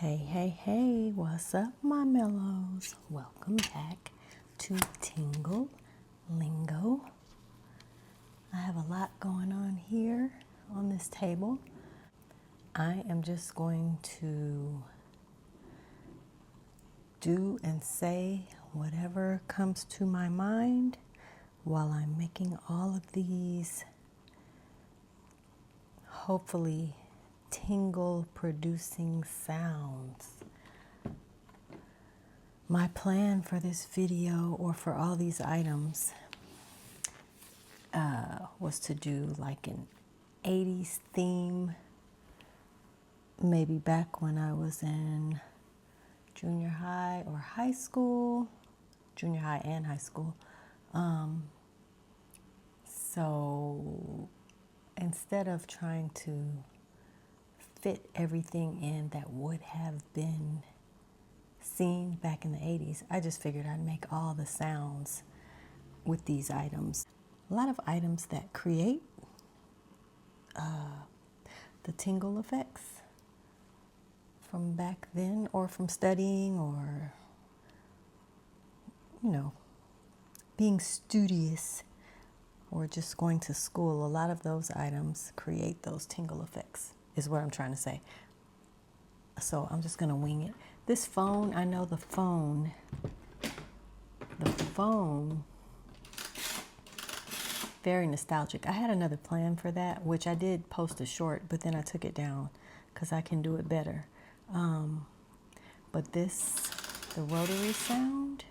Hey, what's up, my mellows? Welcome back to Tingle Lingo. I have a lot going on here on this table. I am just going to do and say whatever comes to my mind while I'm making all of these hopefully tingle producing sounds. My plan for this video, or for all these items, was to do like an 80s theme, maybe back when I was in junior high or high school, junior high and high school. So instead of trying to fit everything in that would have been seen back in the 80s, I just figured I'd make all the sounds with these items. A lot of items that create the tingle effects from back then, or from studying, or, being studious, or just going to school. A lot of those items create those tingle effects, is what I'm trying to say. So I'm just going to wing it. This phone, I know the phone, very nostalgic. I had another plan for that, which I did post a short, but then I took it down because I can do it better. But the rotary sound,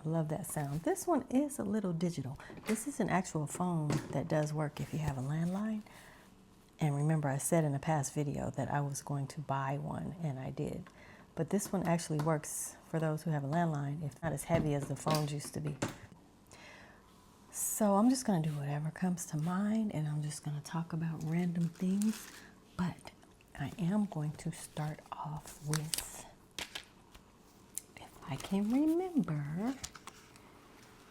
I love that sound. This one is a little digital. This is an actual phone that does work if you have a landline. And remember, I said in a past video that I was going to buy one, and I did. But this one actually works for those who have a landline. It's not as heavy as the phones used to be. So I'm just going to do whatever comes to mind, and I'm just going to talk about random things. But I am going to start off with, if I can remember,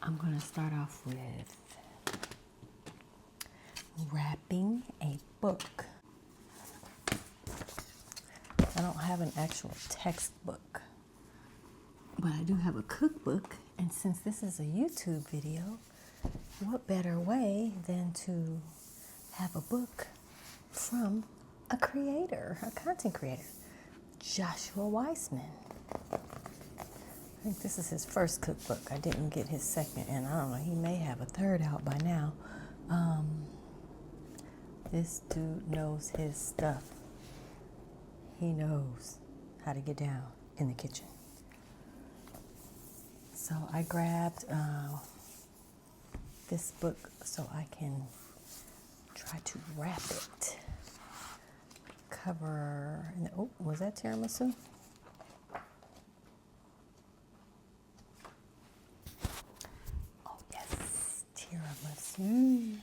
I'm going to start off with wrapping a book. I don't have an actual textbook, but I do have a cookbook. And since this is a YouTube video, what better way than to have a book from a creator, a content creator, Joshua Weissman. I think this is his first cookbook. I didn't get his second, and I don't know, he may have a third out by now. This dude knows his stuff. He knows how to get down in the kitchen. So I grabbed this book so I can try to wrap it. Cover, oh, was that tiramisu? Oh yes, tiramisu.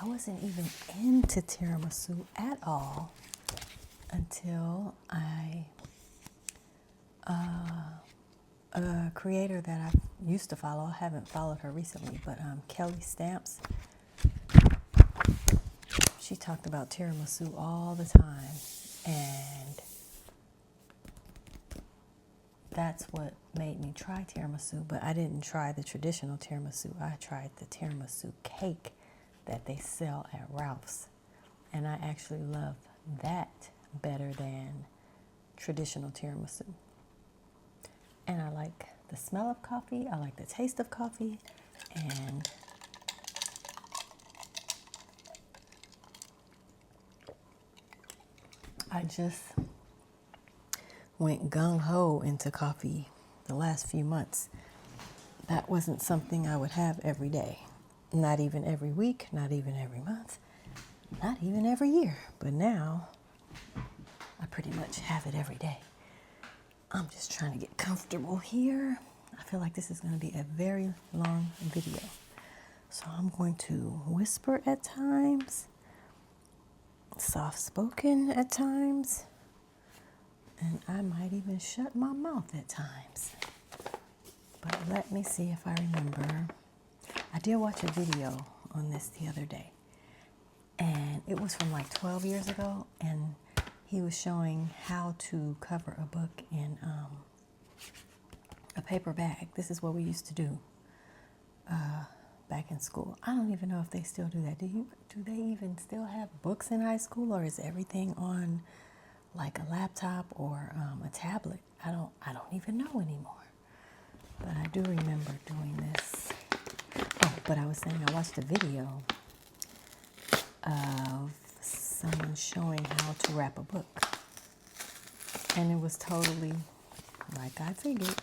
I wasn't even into tiramisu at all until a creator that I used to follow. I haven't followed her recently, but Kelly Stamps. She talked about tiramisu all the time, and that's what made me try tiramisu. But I didn't try the traditional tiramisu. I tried the tiramisu cake that they sell at Ralph's, and I actually love that better than traditional tiramisu. And I like the smell of coffee, I like the taste of coffee, and I just went gung-ho into coffee the last few months. That wasn't something I would have every day. Not even every week, not even every month, not even every year. But now, I pretty much have it every day. I'm just trying to get comfortable here. I feel like this is going to be a very long video. So I'm going to whisper at times, soft-spoken at times, and I might even shut my mouth at times. But let me see if I remember. I did watch a video on this the other day, and it was from like 12 years ago, and he was showing how to cover a book in a paper bag. This is what we used to do back in school. I don't even know if they still do that. Do they even still have books in high school, or is everything on like a laptop or a tablet? I don't even know anymore. But I do remember doing this. Oh, but I was saying I watched a video of someone showing how to wrap a book. And it was totally, like I figured,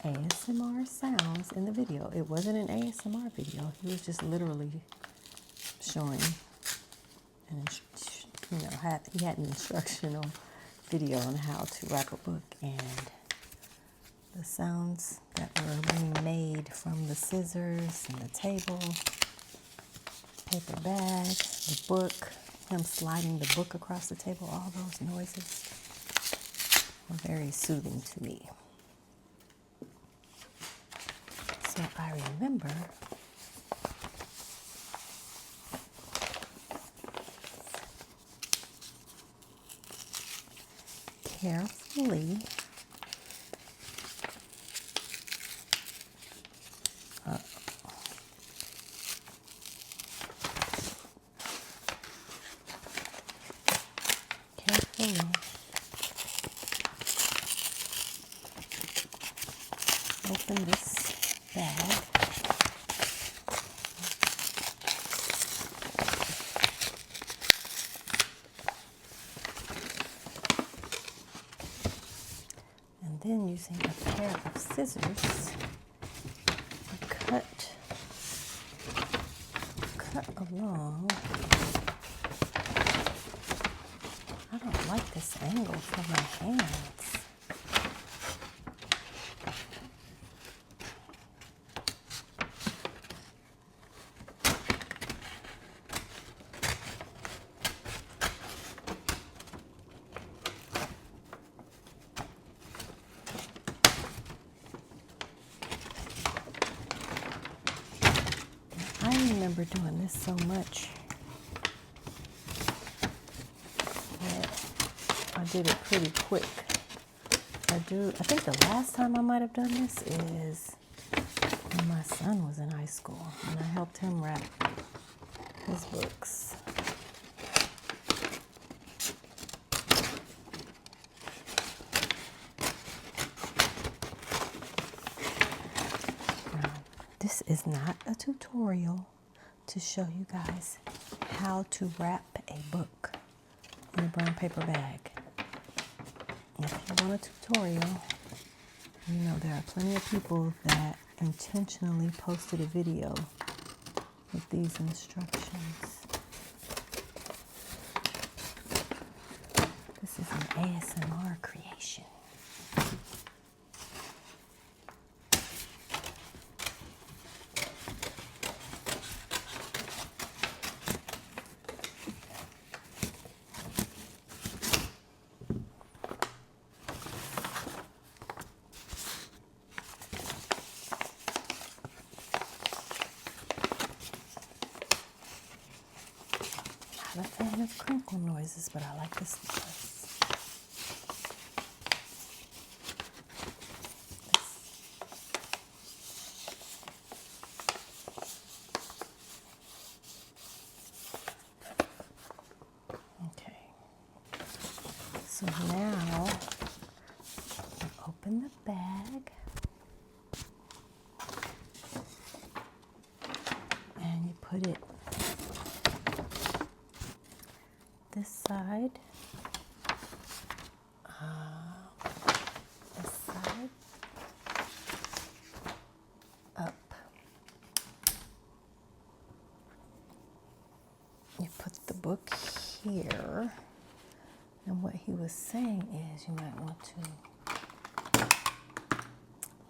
ASMR sounds in the video. It wasn't an ASMR video. He was just literally showing, and he had an instructional video on how to wrap a book, and the sounds that were being made from the scissors and the table, paper bag, the book, him sliding the book across the table, all those noises were very soothing to me. So I remember carefully open this bag. And then using a pair of scissors, cut along. I don't like this angle for my hands. I remember doing this so much that I did it pretty quick. I think the last time I might have done this is when my son was in high school, and I helped him wrap his books. Now, this is not a tutorial to show you guys how to wrap a book in a brown paper bag. If you want a tutorial, you know there are plenty of people that intentionally posted a video with these instructions. This is an ASMR creation. Not a fan of crinkle noises, but I like this noise. Okay. So now open the bag and you put it this side, up. You put the book here, and what he was saying is you might want to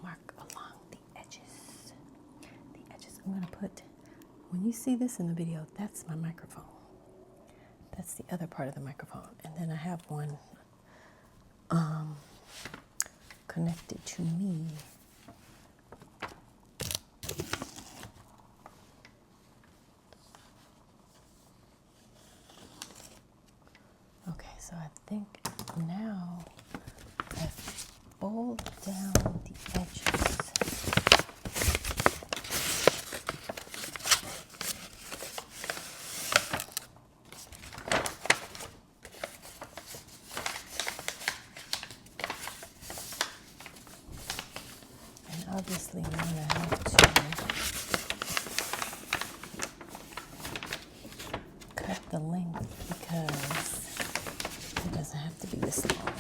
mark along the edges. The edges. I'm going to put, when you see this in the video, that's my microphone. That's the other part of the microphone. And then I have one connected to me. So I think now I've folded down the edges. And obviously I'm going to have to cut the length because it doesn't have to be this long.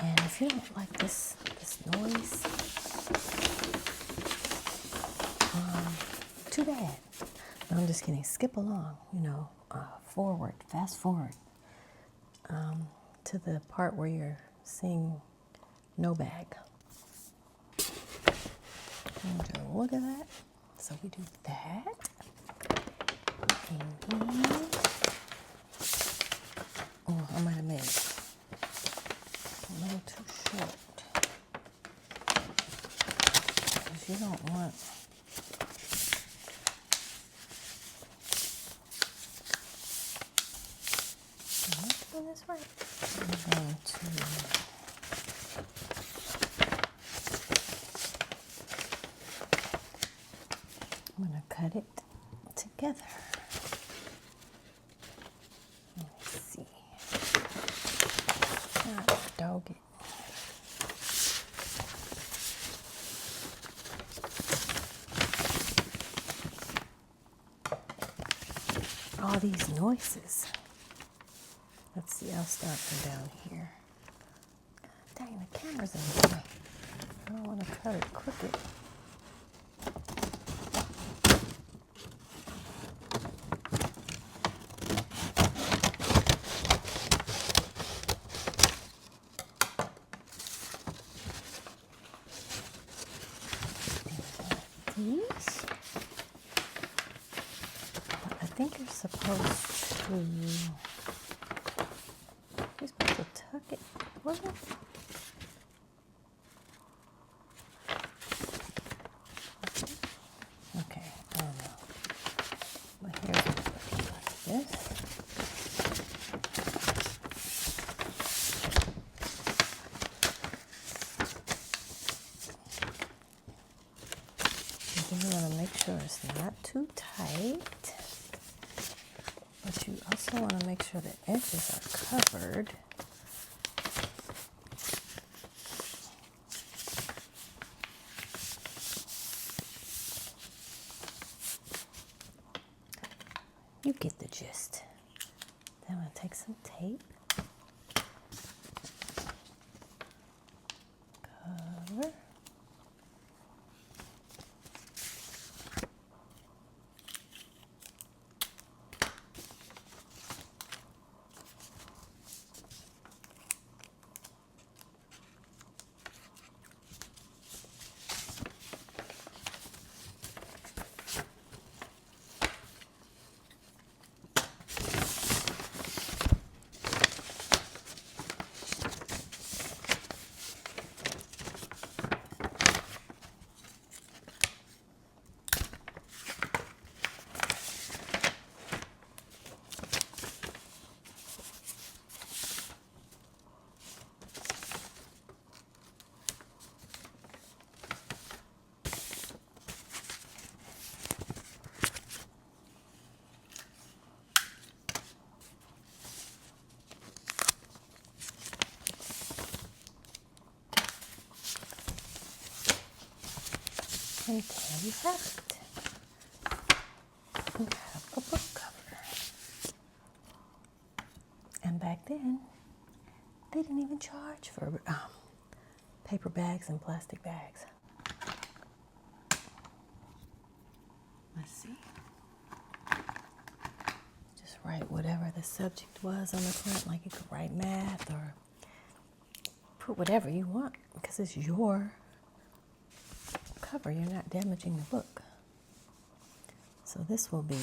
And if you don't like this noise, too bad. No, I'm just kidding. Skip along, forward, fast forward to the part where you're seeing no bag. And look at that. So we do that. And then, I might have made it a little too short. Because you don't want this right. I'm going to cut it together. Let me see. Dog it. All these noises. Let's see, I'll start from down here. God dang, the camera's in the way. I don't want to cut it crooked. These. I think you're supposed to tuck it. Was it? Okay, I don't know. But here's what it looks like this. And then you want to make sure it's not too tight. But you also want to make sure the edges are covered. You get the gist. Then I'm going to take some tape. Cover. And there we have it. We have a book cover. And back then, they didn't even charge for paper bags and plastic bags. Let's see. Just write whatever the subject was on the front, like you could write math or put whatever you want because it's your cover. You're not damaging the book. So this will be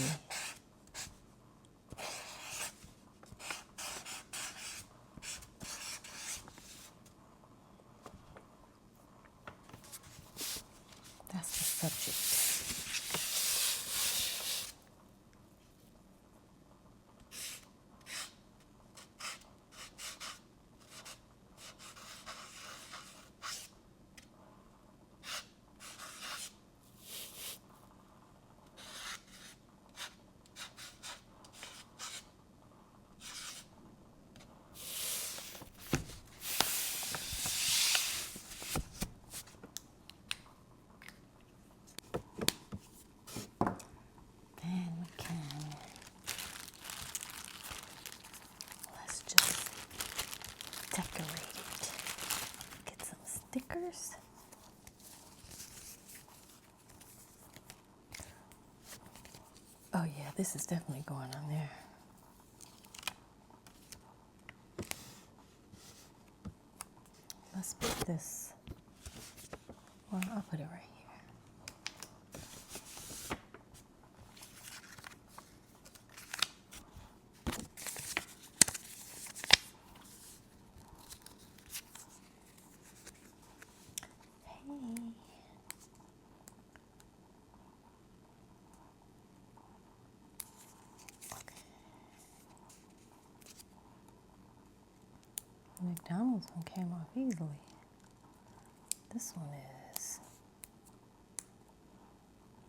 Oh yeah, this is definitely going on there. Let's put this, well, I'll put it right here. Hey. Okay. McDonald's one came off easily. This one is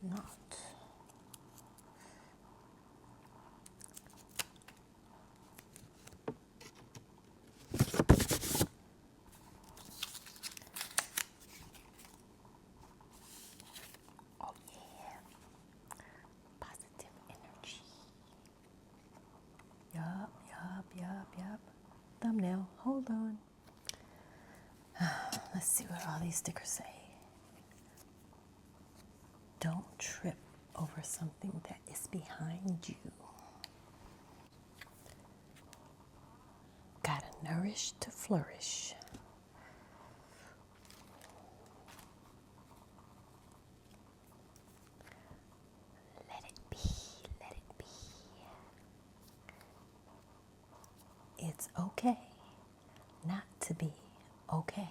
not. Oh yeah. Positive energy. Yup. Thumbnail. Hold on. Let's see what all these stickers say. Don't trip over something that is behind you. Gotta nourish to flourish. Let it be, let it be. It's okay not to be okay.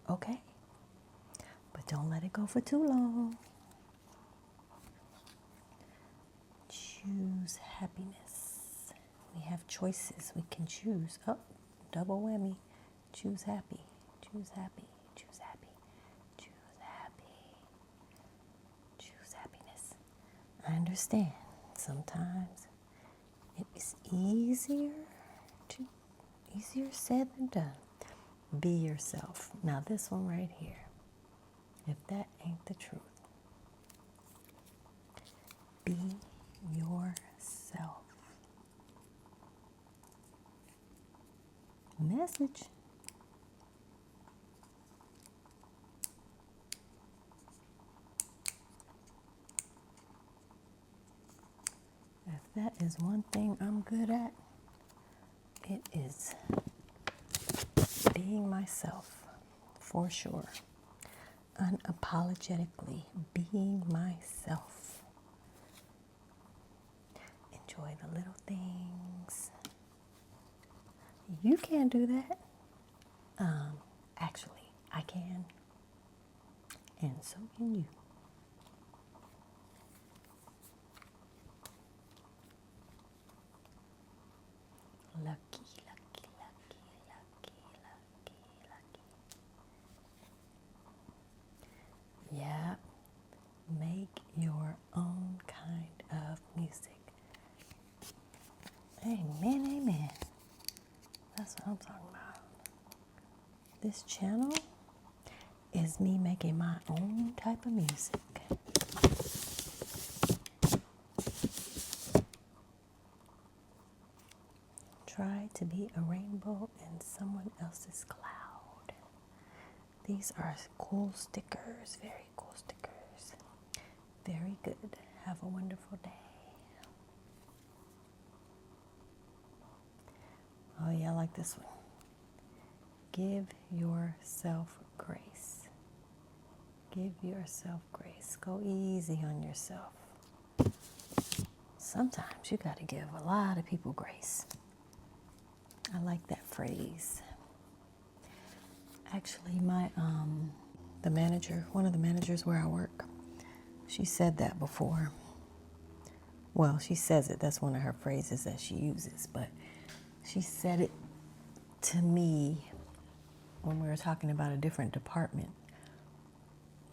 Okay? But don't let it go for too long. Choose happiness. We have choices we can choose. Oh, double whammy. Choose happy. Choose happy. Choose happy. Choose happy. Choose happiness. I understand. Sometimes it is easier said than done. Be yourself. Now this one right here. If that ain't the truth. Be yourself. Message. If that is one thing I'm good at, it is being myself, for sure. Unapologetically being myself. Enjoy the little things. You can't do that. Actually, I can. And so can you. Lucky, lucky, lucky, lucky, lucky, lucky. Yeah. Make your own kind of music. Amen, amen. That's what I'm talking about. This channel is me making my own type of music. Try to be a rainbow in someone else's cloud. These are cool stickers, very cool stickers. Very good. Have a wonderful day. Oh yeah, I like this one. Give yourself grace. Give yourself grace. Go easy on yourself. Sometimes you got to give a lot of people grace. I like that phrase. Actually, the manager, one of the managers where I work, she said that before. Well, she says it. That's one of her phrases that she uses. But she said it to me when we were talking about a different department,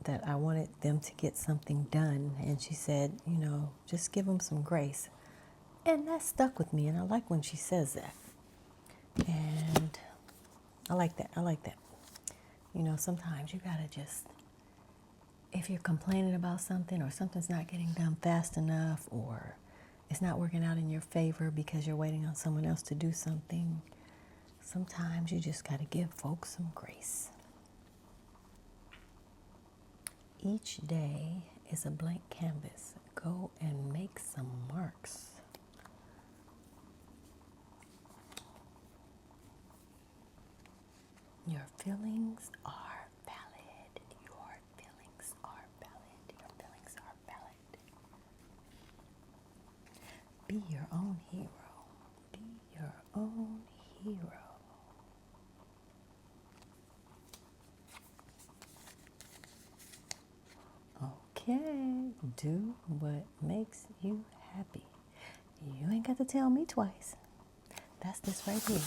that I wanted them to get something done. And she said, just give them some grace. And that stuck with me. And I like when she says that. And I like that. Sometimes you got to just, if you're complaining about something or something's not getting done fast enough or it's not working out in your favor because you're waiting on someone else to do something, sometimes you just got to give folks some grace. Each day is a blank canvas. Go and make make some marks. Your feelings are valid. Your feelings are valid. Your feelings are valid. Be your own hero. Be your own hero. Okay, do what makes you happy. You ain't got to tell me twice. That's this right here.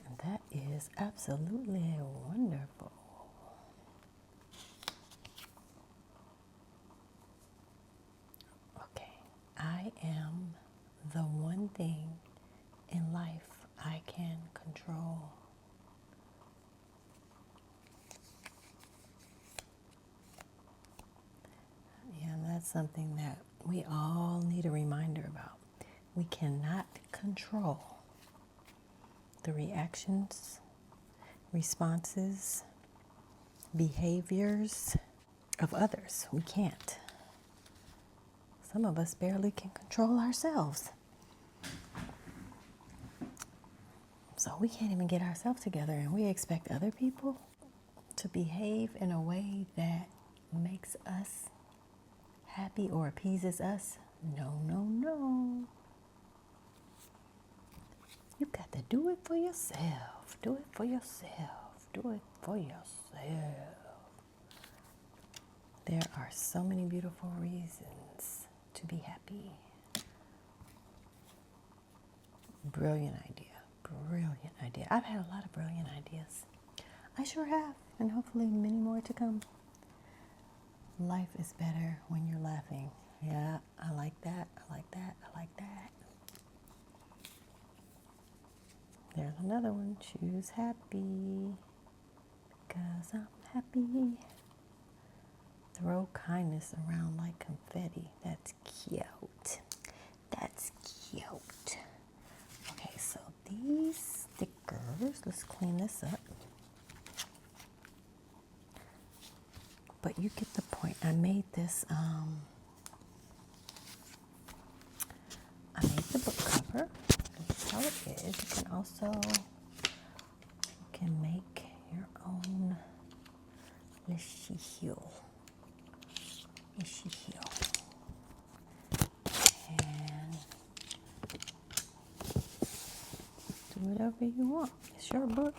And that is absolutely wonderful. Okay, I am the one thing in life I can control. And that's something that we all need a reminder about. We cannot control the reactions, responses, behaviors of others. We can't. Some of us barely can control ourselves. So we can't even get ourselves together, and we expect other people to behave in a way that makes us happy or appeases us. No, no, no. You got to do it for yourself. Do it for yourself. Do it for yourself. There are so many beautiful reasons to be happy. Brilliant idea. Brilliant idea. I've had a lot of brilliant ideas. I sure have, and hopefully many more to come. Life is better when you're laughing. Yeah, I like that. I like that. I like that. There's another one. Choose happy because I'm happy. Throw kindness around like confetti. That's cute. That's cute. Okay, so these stickers, let's clean this up. But you get the point. I made this, I made the book cover. That's how it is. You can also, make your own. Let's see here. Let's see here. And do whatever you want. It's your book.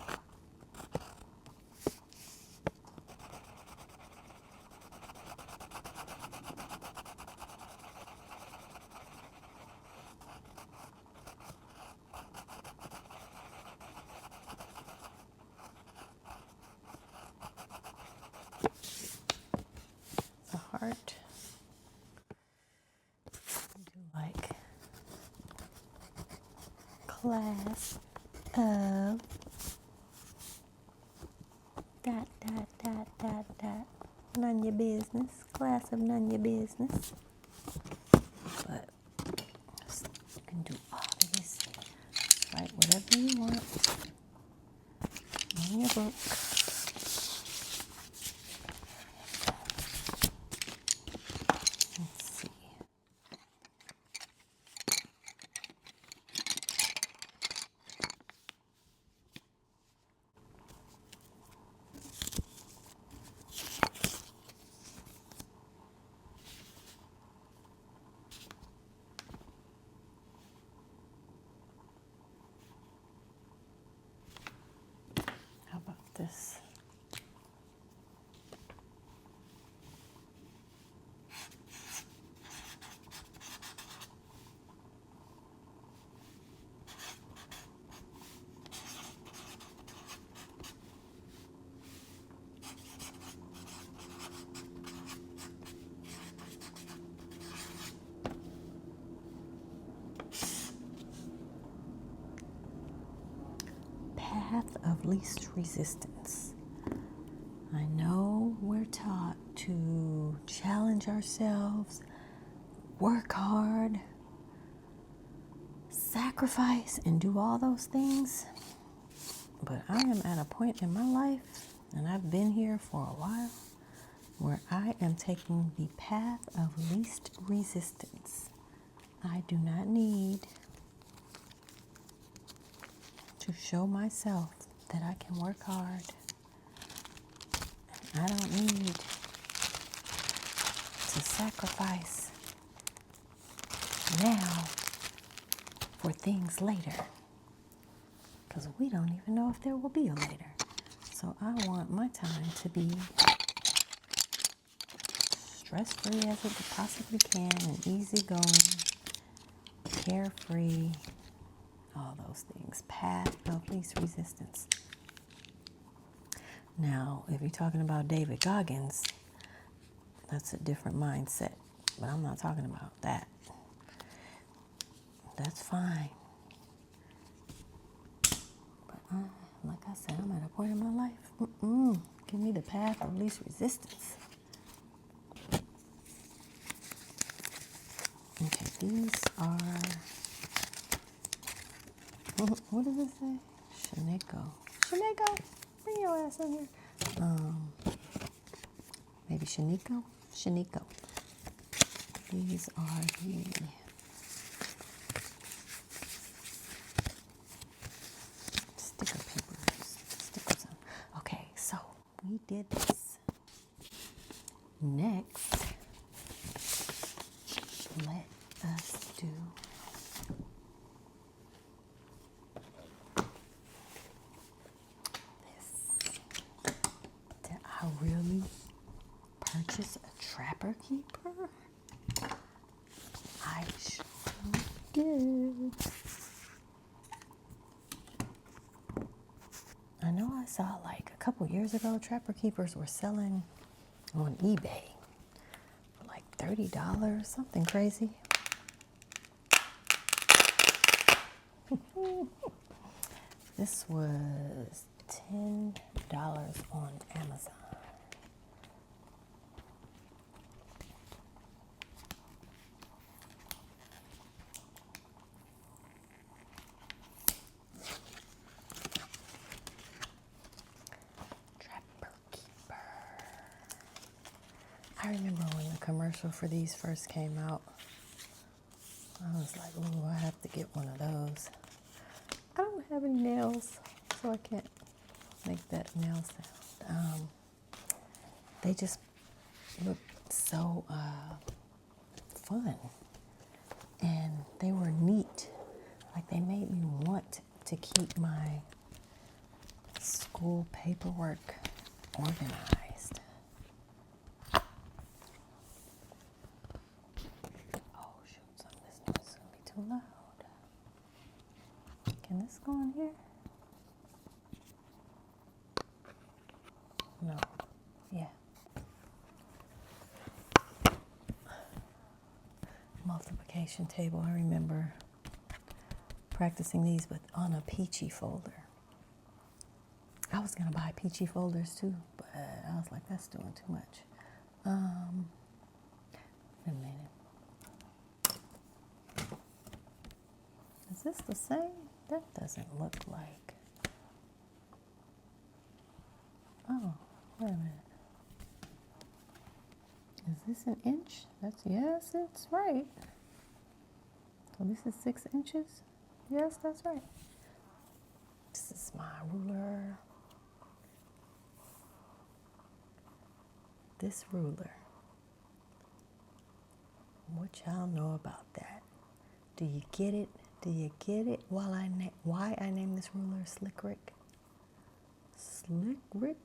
The heart. Do like class of none your business. Class of none your business. But you can do all of this. Write whatever you want in your book. Let's see. How about this? Path of least resistance. I know we're taught to challenge ourselves, work hard, sacrifice, and do all those things. But I am at a point in my life, and I've been here for a while, where I am taking the path of least resistance. I do not need to show myself that I can work hard. I don't need to sacrifice now for things later, because we don't even know if there will be a later. So I want my time to be stress-free as it possibly can, and easygoing, carefree, all those things. Path of least resistance. Now, if you're talking about David Goggins, that's a different mindset, but I'm not talking about that. That's fine. But like I said, I'm at a point in my life. Give me the path of least resistance. Okay, these are, what does it say? Shaneko, bring your ass in here. Maybe Shaneko. These are the sticker papers. Stickers on. Okay, so we did this. Next, let us do this. Did I really purchase a Trapper Keeper? I sure did. I know I saw like a couple years ago, Trapper Keepers were selling on eBay for like $30, something crazy. This was $10 on Amazon. I remember when the commercial for these first came out, I was like, ooh, I have to get one of those. I don't have any nails, so I can't make that nail sound. They just look so fun, and they were neat. Like, they made me want to keep my school paperwork organized. Oh shoot, something is gonna be too loud. Can this go in here? No. Yeah. Multiplication table. I remember practicing these on a peachy folder. I was gonna buy peachy folders too, but I was like, that's doing too much. Wait a minute. Is this the same? That doesn't look like. Oh, wait a minute. Is this an inch? Yes, it's right. So this is 6 inches? Yes, that's right. This is my ruler. This ruler. What y'all know about that? Do you get it? Do you get it? Why I named this ruler Slick Rick? Slick Rick,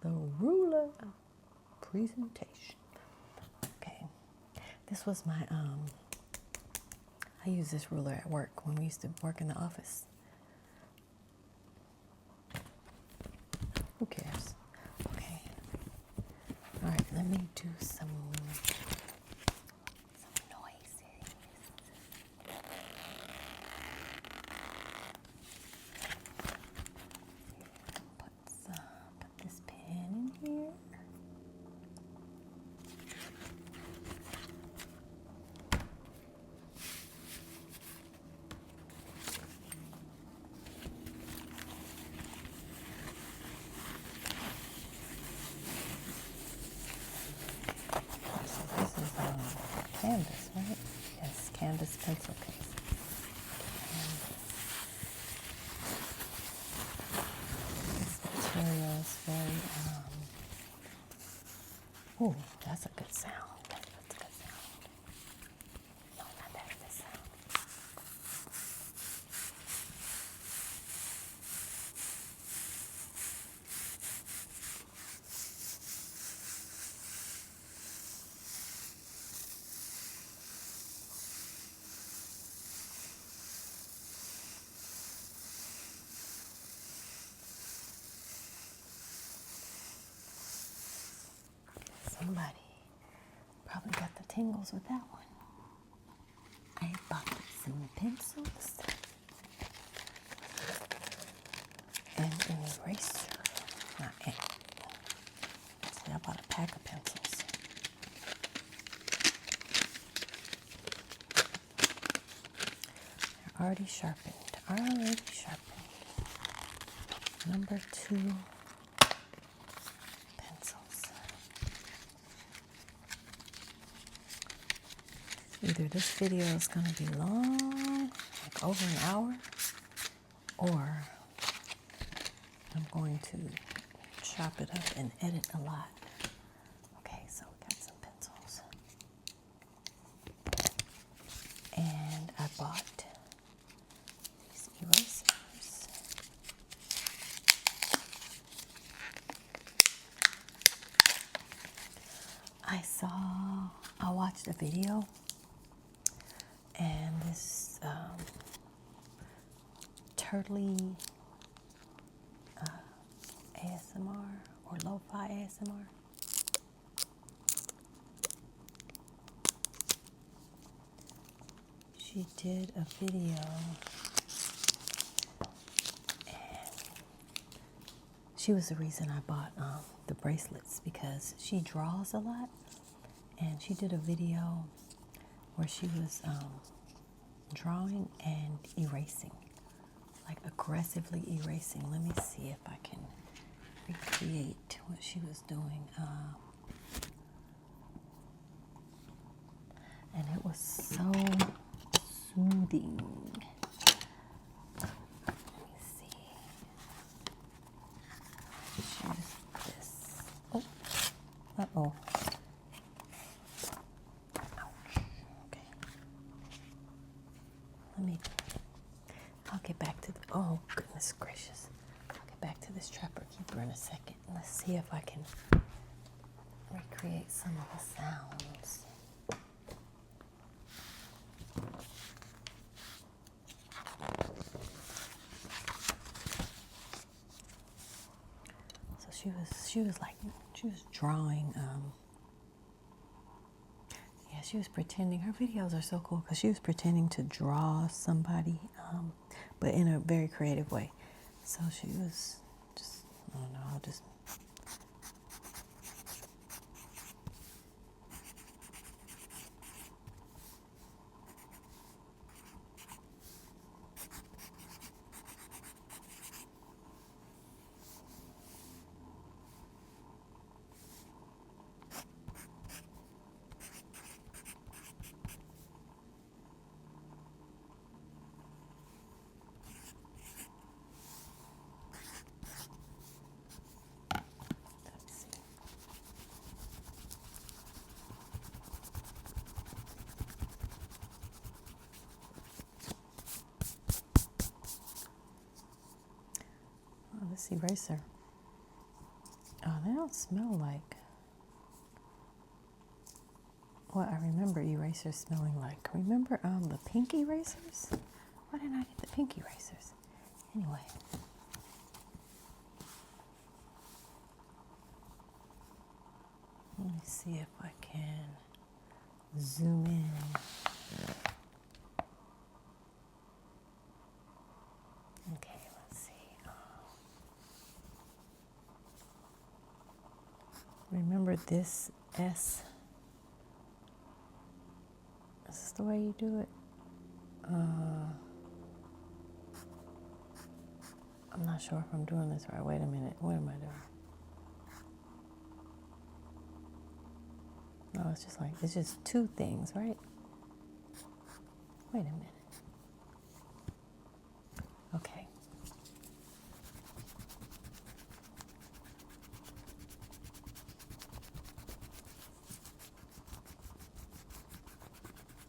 the ruler of presentation. Okay, this was my I used this ruler at work when we used to work in the office. Who cares? Okay. All right, let me do some noises. Put this pen in here. canvas, right? Yes, canvas pencil case. This material is very, oh, that's a good sound. That's a good sound. No, not that good sound. Somebody probably got the tingles with that one. I bought some pencils and an eraser. Not and. See, I bought a pack of pencils. They're already sharpened. Number 2 pencils. Either this video is going to be long, like over an hour, or I'm going to chop it up and edit a lot. Okay, so we got some pencils. And I bought these erasers. I watched a video, and this Turtley ASMR or lo-fi ASMR. She did a video, and she was the reason I bought the bracelets, because she draws a lot, and she did a video where she was drawing and erasing, like aggressively erasing. Let me see if I can recreate what she was doing. And it was so soothing. Let me see. Choose this. Oh, uh-oh. Ouch. Okay. I'll get back to oh, goodness gracious. I'll get back to this Trapper Keeper in a second. Let's see if I can recreate some of the sounds. So she was drawing, yeah, she was pretending. Her videos are so cool because she was pretending to draw somebody, but in a very creative way. So she was just, I don't know, I'll just this eraser. Oh, they don't smell like what I remember erasers smelling like. Remember the pink erasers? Why didn't I get the pink erasers? Anyway. Let me see if I can zoom in. Okay, let's see. Remember this S? Is this the way you do it? I'm not sure if I'm doing this right. Wait a minute. What am I doing? No, it's just like, it's just two things, right? Wait a minute. Okay.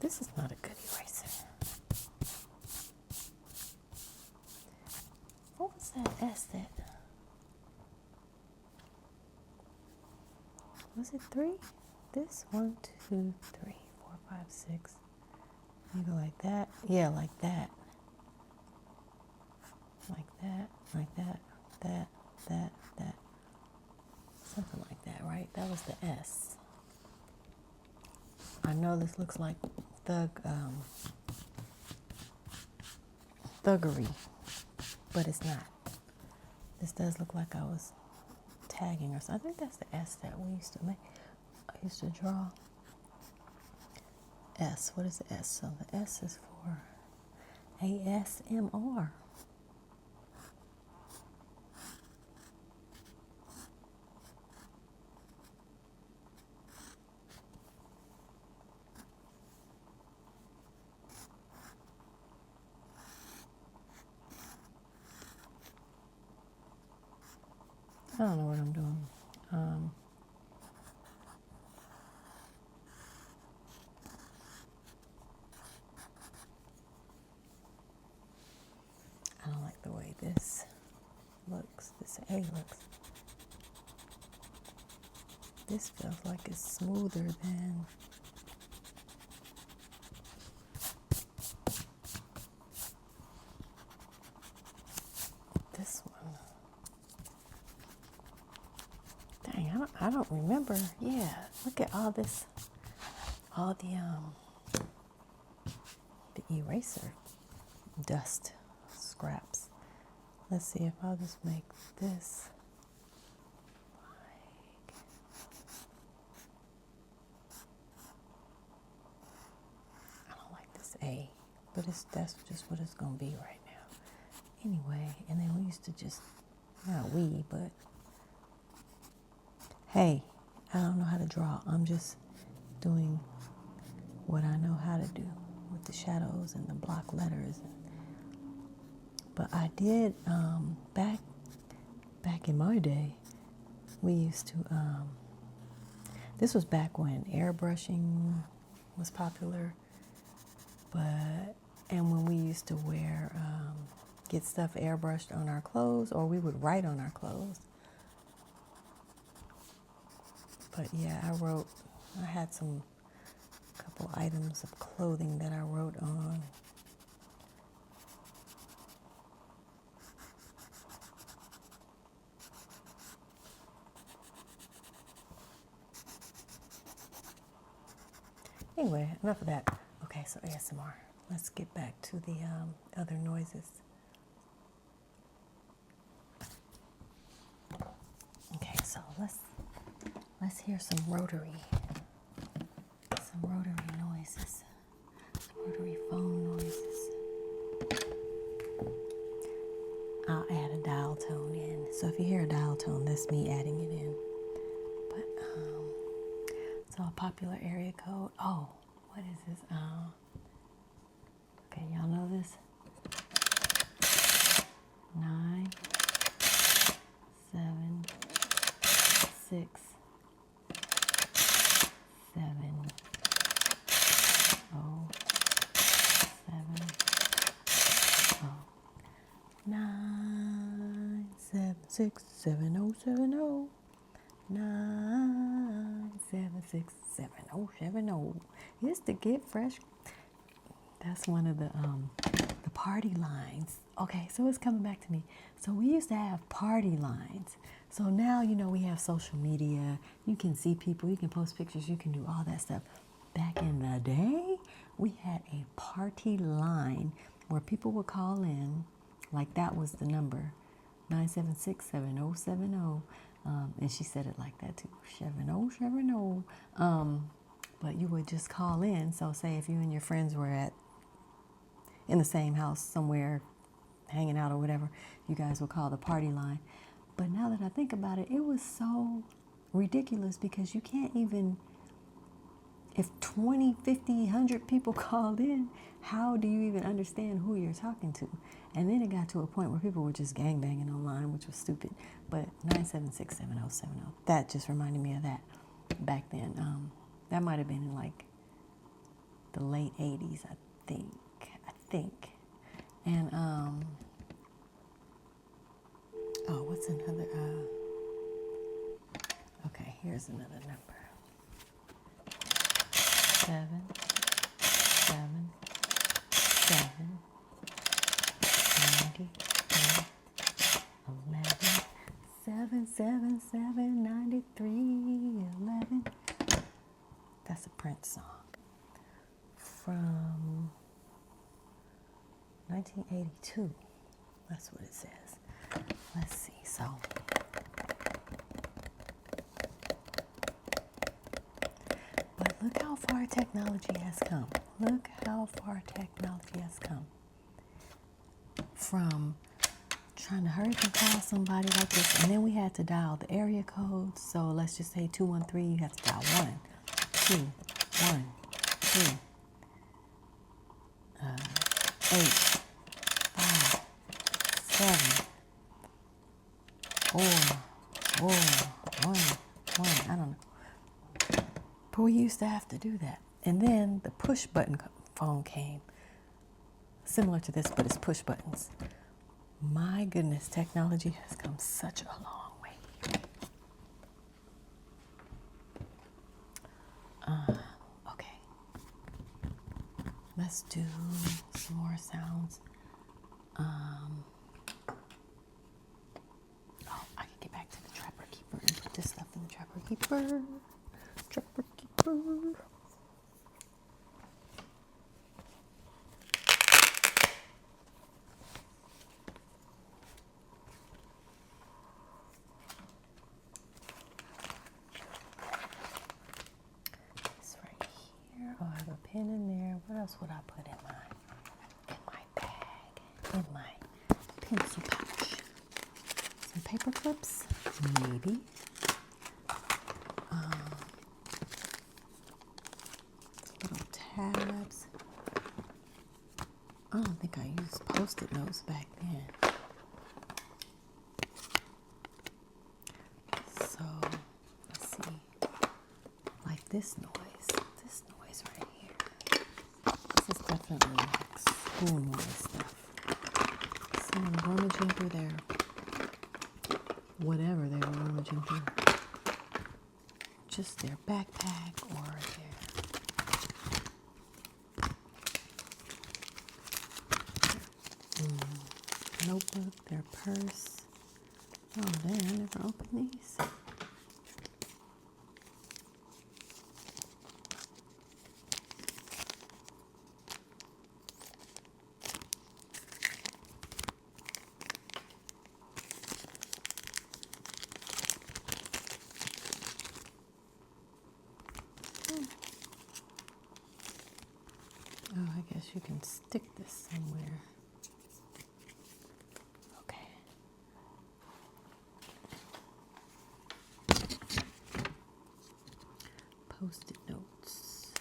This is not a good eraser. What was that S that? Was it 3? This 1, 2, 3, 4, 5, 6. You go like that. Yeah, like that. Like that, like that, that. Something like that, right? That was the S. I know this looks like thuggery, but it's not. This does look like I was tagging or something. I think that's the S that we used to make. I used to draw S. What is the S? So the S is for ASMR. I don't know what I'm doing. I don't like the way this looks. This A looks. This feels like it's smoother than this one. Dang, I don't remember. Yeah, look at all this, all the eraser dust scraps. Let's see if I'll just make this like, I don't like this A, but that's just what it's gonna be right now. Anyway, and then we used to just, not we, but hey, I don't know how to draw. I'm just doing what I know how to do with the shadows and the block letters. But I did, back in my day, we used to, this was back when airbrushing was popular, and when we used to get stuff airbrushed on our clothes, or we would write on our clothes. But yeah, I had a couple items of clothing that I wrote on. Anyway, enough of that. Okay, so ASMR. Let's get back to the other noises. Okay, so let's hear some rotary noises, rotary phone noises. I'll add a dial tone in. So if you hear a dial tone, that's me adding it in. But so a popular area code. Oh, what is this? Okay, y'all know this? 9 7 6 7 0 7 0 9 7 6 7 0 7 0 9 7 6 7 0 7 0. It's the Get Fresh. That's one of the party lines. Okay, so it's coming back to me. So we used to have party lines. So now, we have social media. You can see people, you can post pictures, you can do all that stuff. Back in the day, we had a party line where people would call in, like that was the number, 976-7070. And she said it like that too, 7070. But you would just call in. So say if you and your friends were in the same house somewhere, hanging out or whatever, you guys would call the party line. But now that I think about it, it was so ridiculous because you can't even if 20, 50, 100 people called in, how do you even understand who you're talking to? And then it got to a point where people were just gangbanging online, which was stupid. But 976-7070, that just reminded me of that back then. That might have been in like the late 80s, I think. And, oh, what's another, okay, here's another number. 7, 7, 7, 93, 11, 7, 7, 7, 93, 11. That's a Prince song from 1982. That's what it says. Let's see. So, but look how far technology has come. Look how far technology has come. From trying to hurry and call somebody like this, and then we had to dial the area code. So let's just say 213, you have to dial 1, 2, 1, 2, 8, 5, 7, 4, 4, 1, 1. I don't know. But we used to have to do that. And then the push button phone came. Similar to this, but it's push buttons. My goodness, technology has come such a long way. Okay. Let's do some more sounds. Oh, I can get back to the Trapper Keeper and put this stuff in the Trapper Keeper. Trapper Keeper. Oh, I have a pen in there. What else would I put in my bag? In my pencil pouch. Some paper clips, maybe. Little tabs. I don't think I used Post-it notes back then. So, let's see. Like this noise. Right here. This is definitely like school noise stuff. Someone rummaging through their whatever they were rummaging through. Just their backpack or their notebook, their purse. Oh, dang, I never opened these. Oh, I guess you can stick this somewhere. Okay. Post-it notes.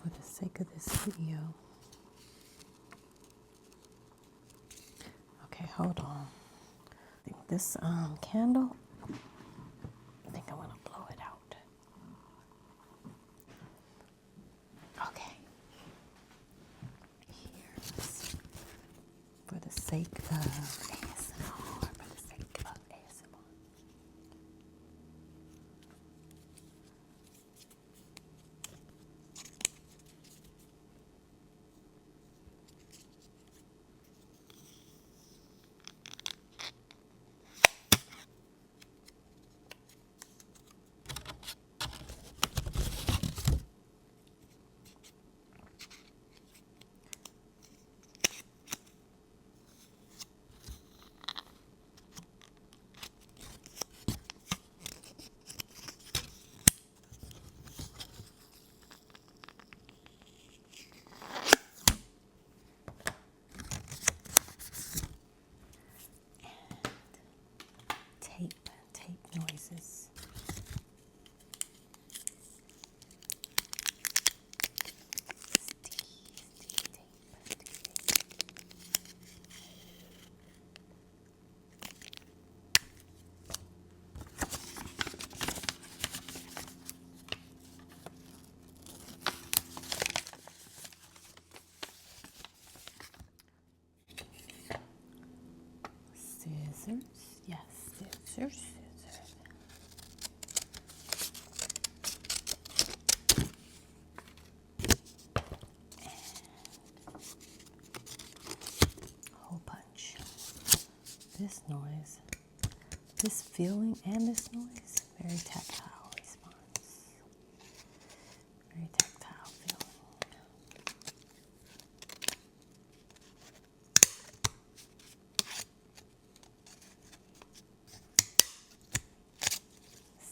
For the sake of this video. Okay, hold on. I think this candle, I think I'm gonna blow it out. Okay. Here's for the sake of ASMR. For the sake of ASMR. scissors. Yes, scissors. Hole punch. This noise, this feeling and this noise, very tactile response. Very tactile feeling.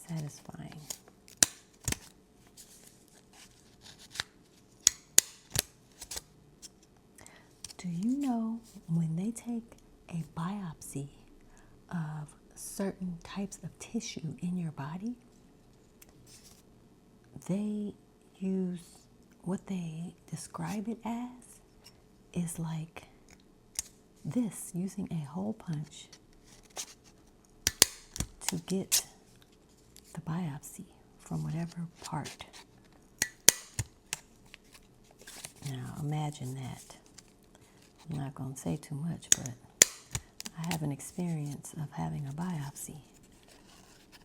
Satisfying. Do you know when they take a biopsy of certain types of tissue in your body, they use what they describe it as is like this, using a hole punch to get the biopsy from whatever part. Now imagine that. I'm not going to say too much, but I have an experience of having a biopsy,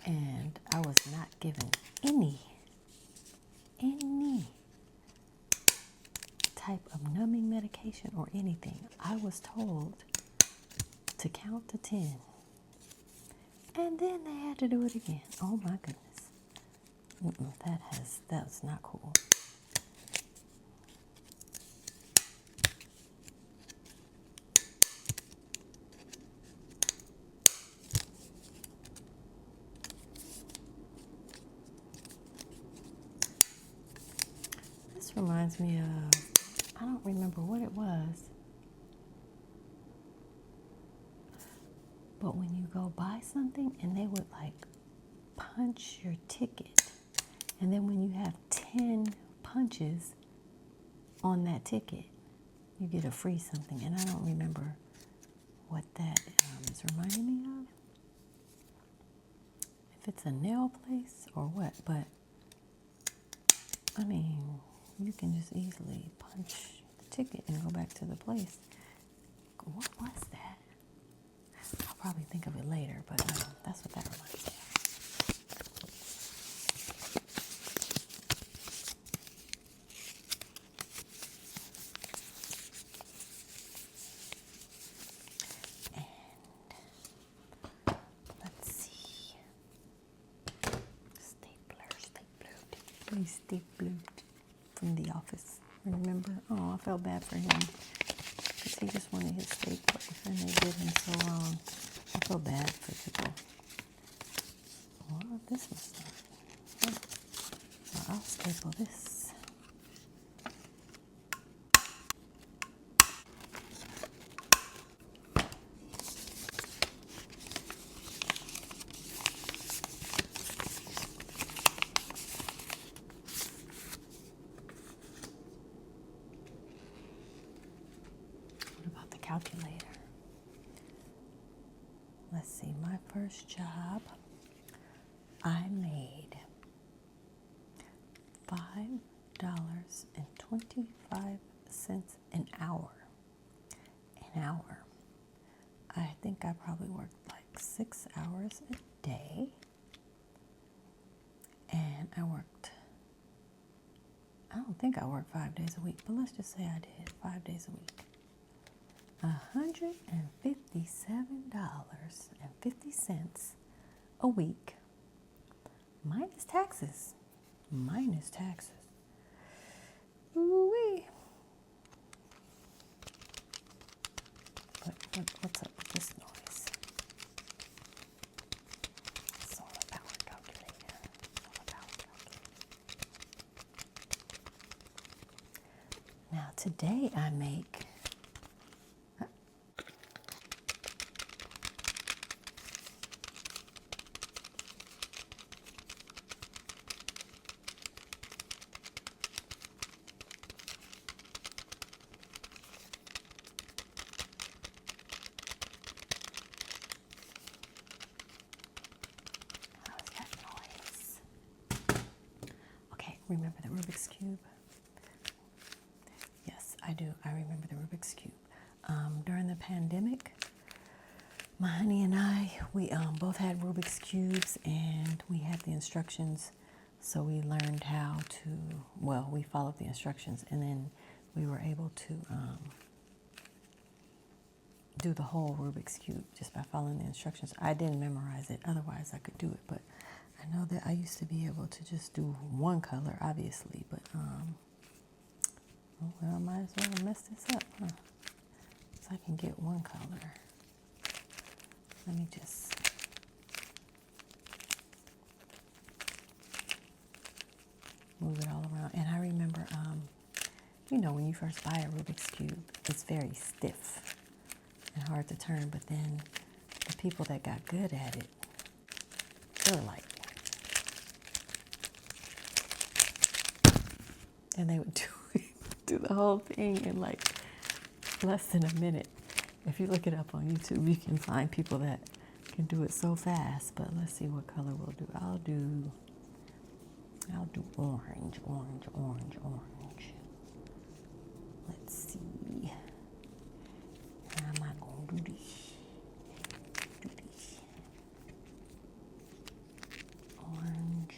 and I was not given any type of numbing medication or anything. I was told to count to 10, and then they had to do it again. Oh my goodness. That's not cool. This reminds me of, I don't remember what it was, but when you go buy something and they would like punch your ticket, and then when you have 10 punches on that ticket, you get a free something, and I don't remember what that is reminding me of. If it's a nail place or what, but I mean, you can just easily punch the ticket and go back to the place. What was that? I'll probably think of it later, but that's what that reminds me of. He staplered from The Office. Remember? Oh, I felt bad for him because he just wanted his stapler and they did him so wrong. I feel bad for people. Well, this was not. So I'll staple this. Calculator. Let's see, my first job, I made $5.25 an hour. I think I probably worked like 6 hours a day, and I don't think I worked 5 days a week, but let's just say I did 5 days a week. $157.50 a week, minus taxes. Ooh-wee. But what's up with this noise? Solar power calculator. Now today I make remember the Rubik's Cube? Yes, I do. I remember the Rubik's Cube. During the pandemic, My honey and I, we both had Rubik's Cubes, and we had the instructions, so we learned how to, well, we followed the instructions, and then we were able to do the whole Rubik's Cube just by following the instructions. I didn't memorize it, otherwise I could do it, but I know that I used to be able to just do one color, obviously, but oh, well, I might as well mess this up, huh? So I can get one color. Let me just move it all around. And I remember, you know, when you first buy a Rubik's Cube, it's very stiff and hard to turn, but then the people that got good at it, they were like, and they would do the whole thing in like less than a minute. If you look it up on YouTube, you can find people that can do it so fast. But let's see what color we'll do. I'll do orange, orange, orange, orange. Let's see. How am I gonna do this? Do this. Orange.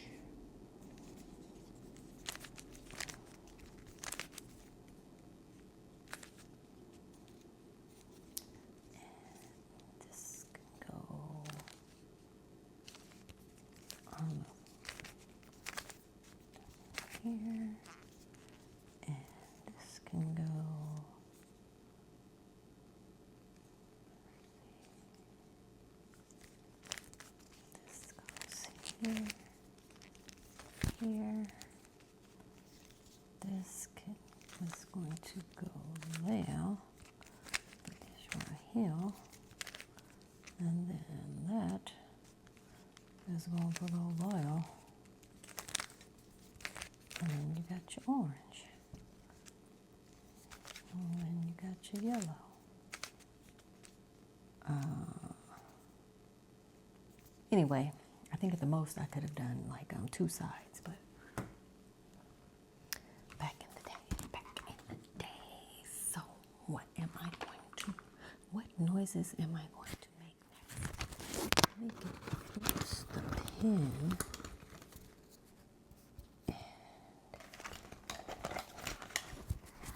And this can go on here. And this can go. Here, here. This is going to go there. Put this right here, and then that is going to go there. And then you got your orange, and then you got your yellow. Anyway. I think at the most I could have done like 2 sides, but back in the day. So what noises am I going to make next? Let me get the pen.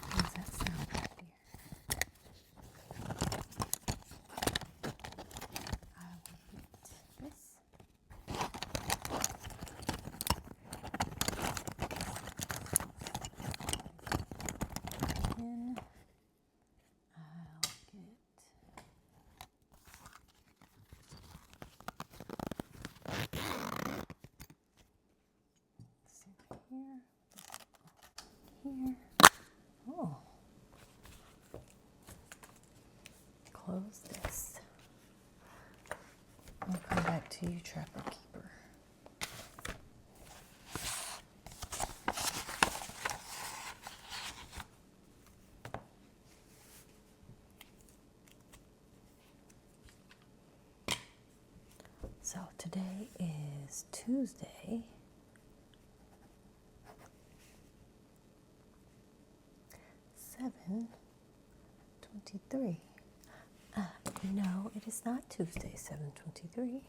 How does that sound right there? I will get this. Here. Oh. Close this. I'll come back to you, Trapper Keeper. So today is Tuesday. (7:23). No, it is not Tuesday, 7:23.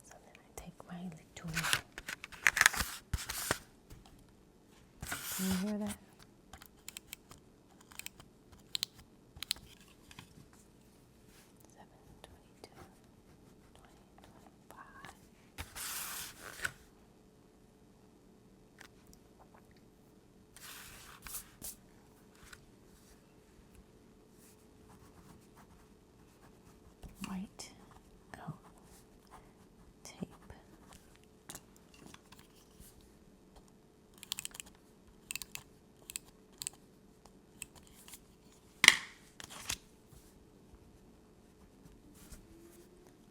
So then I take my little. Can you hear that? White out tape.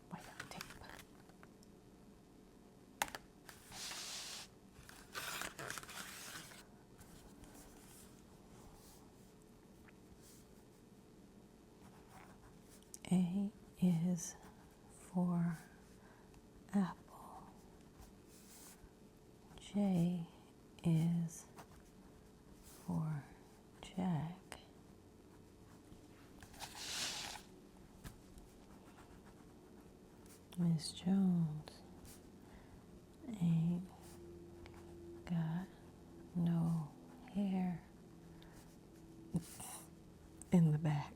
White out tape. A is for apple. J is for Jack. Miss Jones ain't got no hair in the back.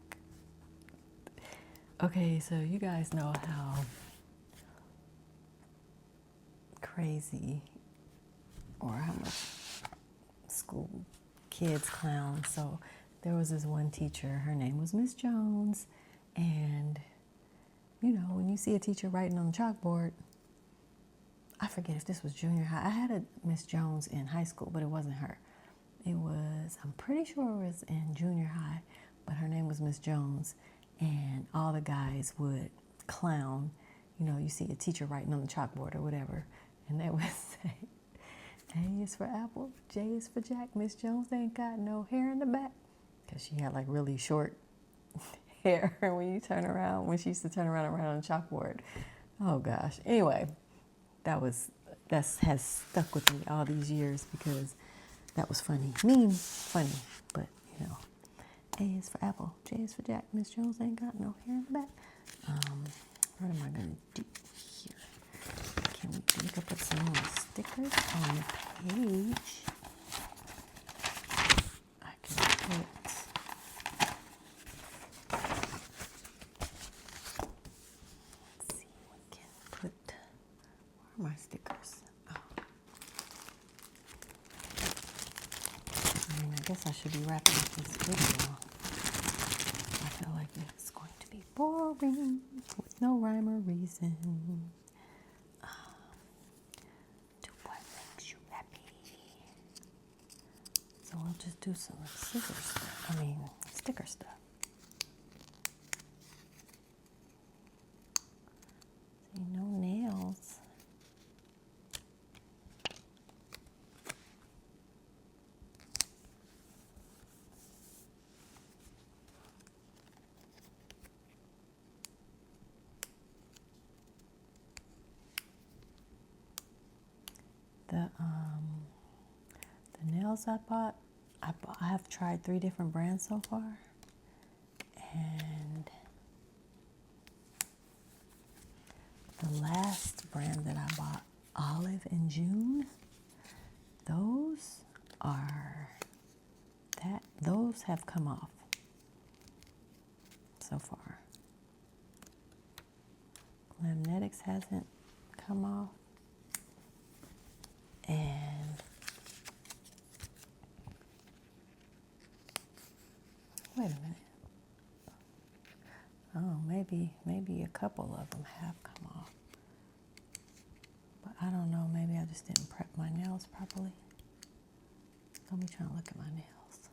Okay, so you guys know how crazy or how much school kids clown. So there was this one teacher, her name was Miss Jones, and you know, when you see a teacher writing on the chalkboard, I forget if this was junior high. I had a Miss Jones in high school, but it wasn't her. It was, I'm pretty sure it was in junior high, but her name was Miss Jones, and all the guys would clown. You know, you see a teacher writing on the chalkboard or whatever, and they would say, A is for apple, J is for Jack, Miss Jones ain't got no hair in the back. Because she had like really short hair when you turn around, when she used to turn around on the chalkboard. Oh gosh. Anyway, that has stuck with me all these years because that was funny. Funny, but you know. A is for apple, J is for Jack, Miss Jones ain't got no hair in the back. What am I gonna do here? Can we could put some more stickers on the page? I can put my stickers. Oh. I mean, I guess I should be wrapping up this video. I feel like it's going to be boring with no rhyme or reason. Do what makes you happy. So we'll just do some sticker stuff. See, no nails. The nails I bought, I have tried 3 different brands so far, and the last brand that I bought, Olive and June, those have come off so far. Glamnetics hasn't come off. And wait a minute. Oh, maybe a couple of them have come off. But I don't know, maybe I just didn't prep my nails properly. Let me try to look at my nails.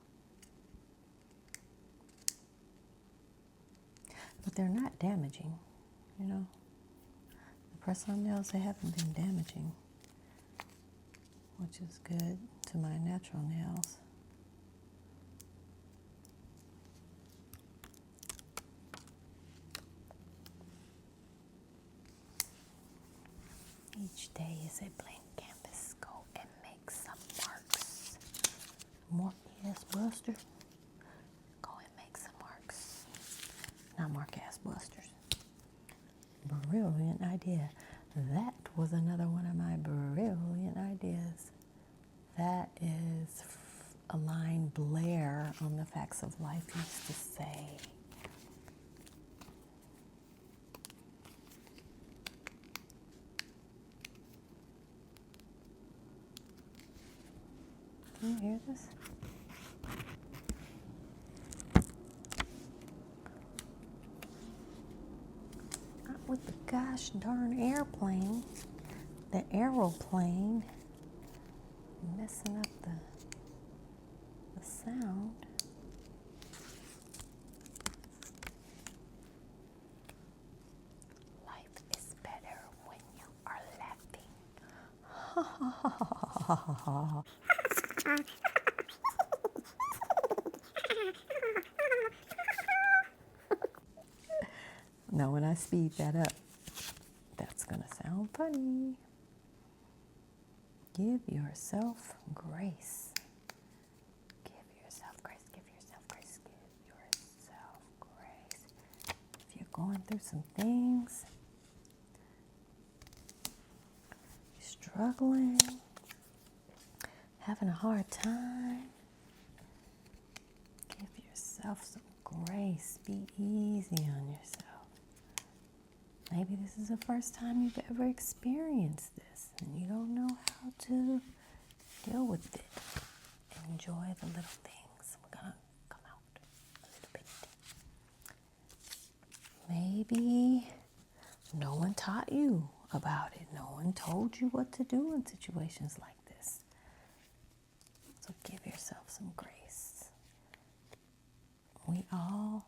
But they're not damaging, you know. The press-on nails, they haven't been damaging, which is good to my natural nails. Each day is a blank canvas. Go and make some marks. Mark-ass Buster. Go and make some marks. Not mark-ass Busters. Brilliant idea. That was another one of my brilliant ideas. That is a line Blair on The Facts of Life used to say. Can you hear this? Not with the gosh darn airplane, the aeroplane, messing up the sound. Life is better when you are laughing. Now, when I speed that up, that's going to sound funny. Give yourself grace. Give yourself grace. Give yourself grace. Give yourself grace. If you're going through some things, struggling, having a hard time, give yourself some grace. Be easy on yourself. Maybe this is the first time you've ever experienced this and you don't know how to deal with it. Enjoy the little things. We're going to come out a little bit. Maybe no one taught you about it. No one told you what to do in situations like this. So give yourself some grace. We all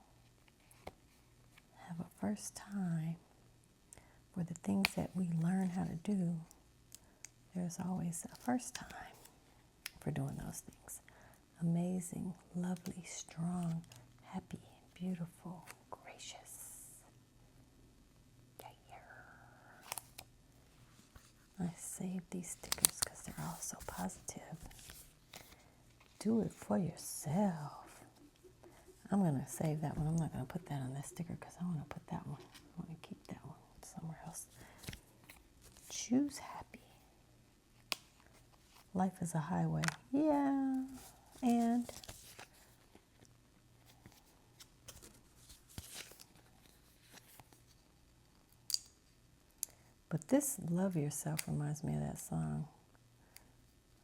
have a first time for the things that we learn how to do. There's always a first time for doing those things. Amazing, lovely, strong, happy, beautiful, gracious. I saved these stickers because they're all so positive. Do it for yourself. I'm going to save that one. I'm not going to put that on this sticker because I want to put that one. I want to keep that one somewhere else. Choose happy. Life is a highway. Yeah. And but this Love Yourself reminds me of that song,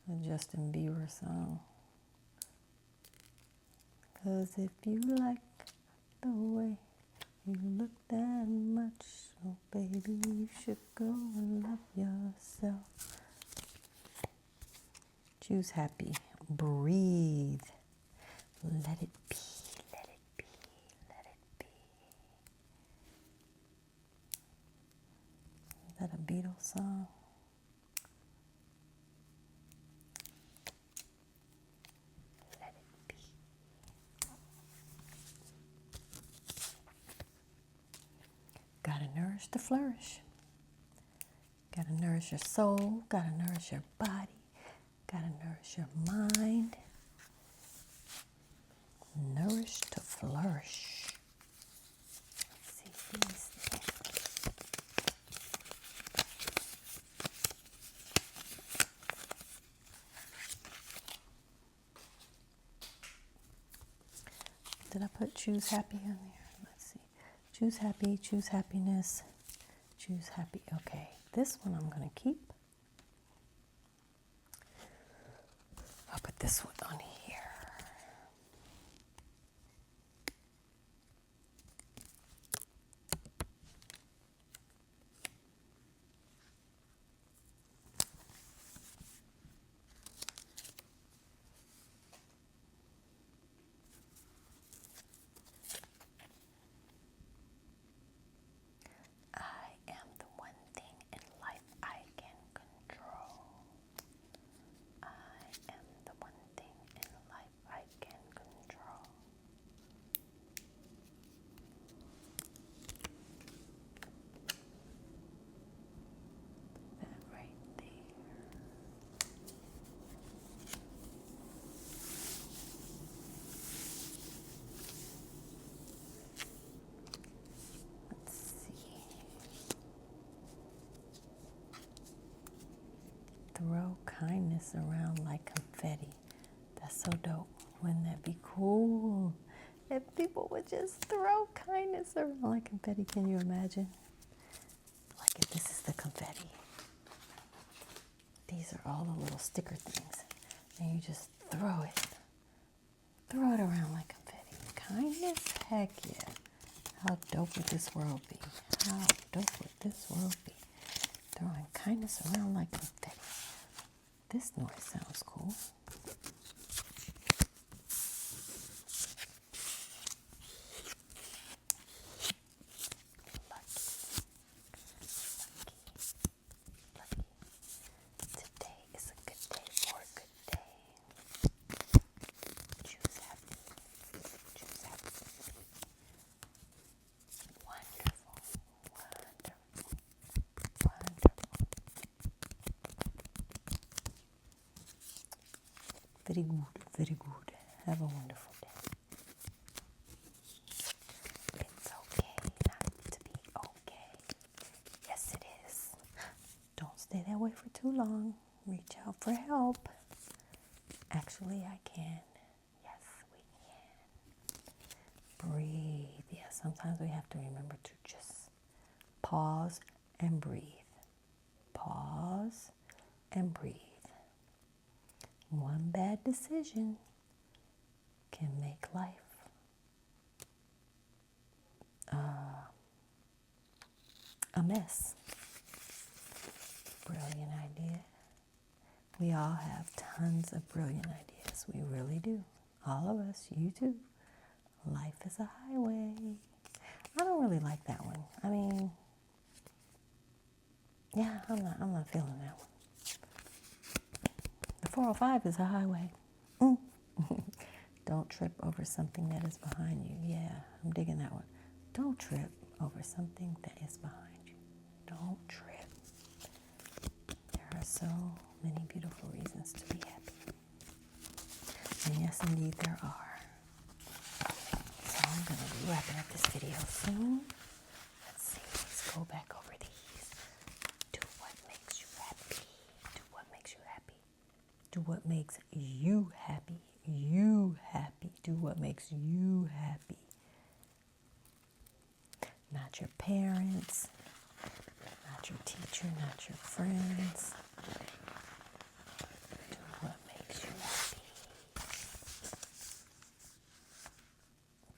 the Justin Bieber song. 'Cause if you like the way you look that much, oh baby, you should go and love yourself. Choose happy. Breathe. Let it be. Let it be. Let it be. Is that a Beatles song? Let it be. Gotta nourish to flourish. Gotta nourish your soul. Gotta nourish your body. Gotta nourish your mind. Nourish to flourish. Let's see these things. Did I put choose happy on there? Let's see. Choose happy, choose happiness, choose happy. Okay, this one I'm going to keep. I'll put this one on here. Throw kindness around like confetti. That's so dope. Wouldn't that be cool? If people would just throw kindness around like confetti. Can you imagine? Like if this is the confetti. These are all the little sticker things. And you just throw it. Throw it around like confetti. Kindness? Heck yeah. How dope would this world be? How dope would this world be? Throwing kindness around like confetti. This noise sounds cool. Lucky. Today is a good day for a good day. Choose happy. Choose happy. Wonderful. Wonderful. Wonderful. Very good, very good. Have a wonderful day. It's okay not to be okay. Yes, it is. Don't stay that way away for too long. Reach out for help. Actually, I can. Yes, we can. Breathe. Yeah, sometimes we have to remember to just pause and breathe. Pause and breathe. One bad decision can make life a mess. Brilliant idea. We all have tons of brilliant ideas. We really do. All of us, you too. Life is a highway. I don't really like that one. I mean, yeah, I'm not feeling that one. The 405 is a highway. Don't trip over something that is behind you. Yeah, I'm digging that one. Don't trip over something that is behind you. Don't trip. There are so many beautiful reasons to be happy. And yes, indeed, there are. So I'm going to be wrapping up this video soon. Let's see. Let's go back over these. Do what makes you happy. Do what makes you happy. Do what makes you happy. You happy. Do what makes you happy. Not your parents, not your teacher, not your friends. Do what makes you happy.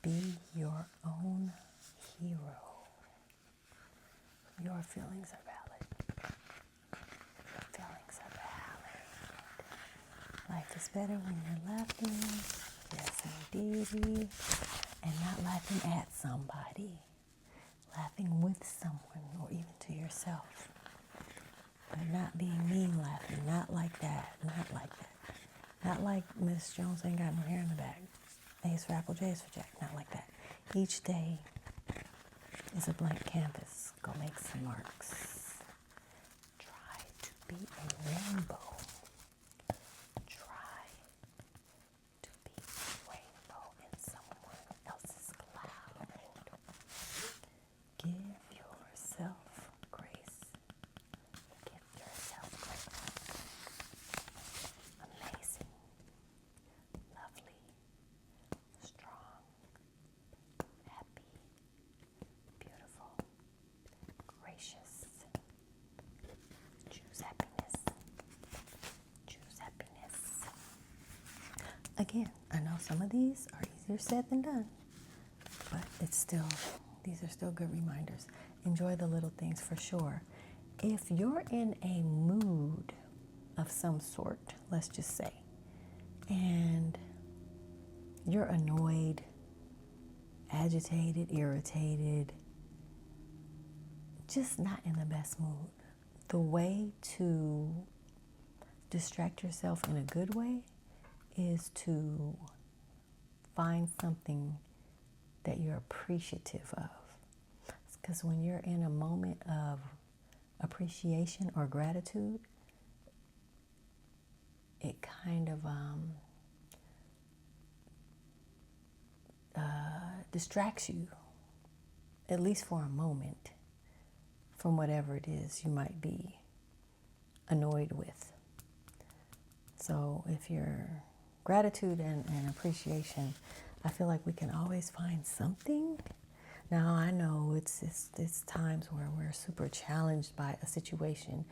Be your own hero. Your feelings are valid. Your feelings are valid. Life is better when you're laughing. Yes, indeed. And not laughing at somebody. Laughing with someone or even to yourself. But not being mean laughing. Not like that. Not like that. Not like Miss Jones ain't got no hair in the back. A's for apple, J's for Jack. Not like that. Each day is a blank canvas. Go make some marks. Try to be a rainbow. Try to be a rainbow in someone else's cloud. Give yourself grace. Give yourself grace. Amazing, lovely, strong, happy, beautiful, gracious. Choose happiness. Choose happiness. Again, I know some of these are easier said than done, but these are still good reminders. Enjoy the little things for sure. If you're in a mood of some sort, let's just say, and you're annoyed, agitated, irritated, just not in the best mood, the way to distract yourself in a good way is to find something that you're appreciative of. Because when you're in a moment of appreciation or gratitude, it kind of distracts you, at least for a moment, from whatever it is you might be annoyed with. So if you're gratitude and appreciation, I feel like we can always find something. Now, I know it's times where we're super challenged by a situation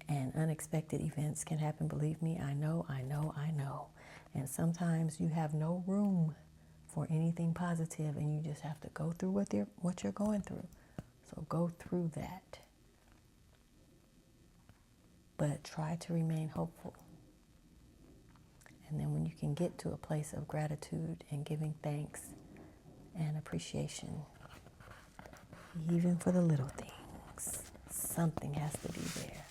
and unexpected events can happen. Believe me, I know. And sometimes you have no room for anything positive and you just have to go through what you're going through. So go through that. But try to remain hopeful. And then when you can get to a place of gratitude and giving thanks and appreciation, even for the little things, something has to be there.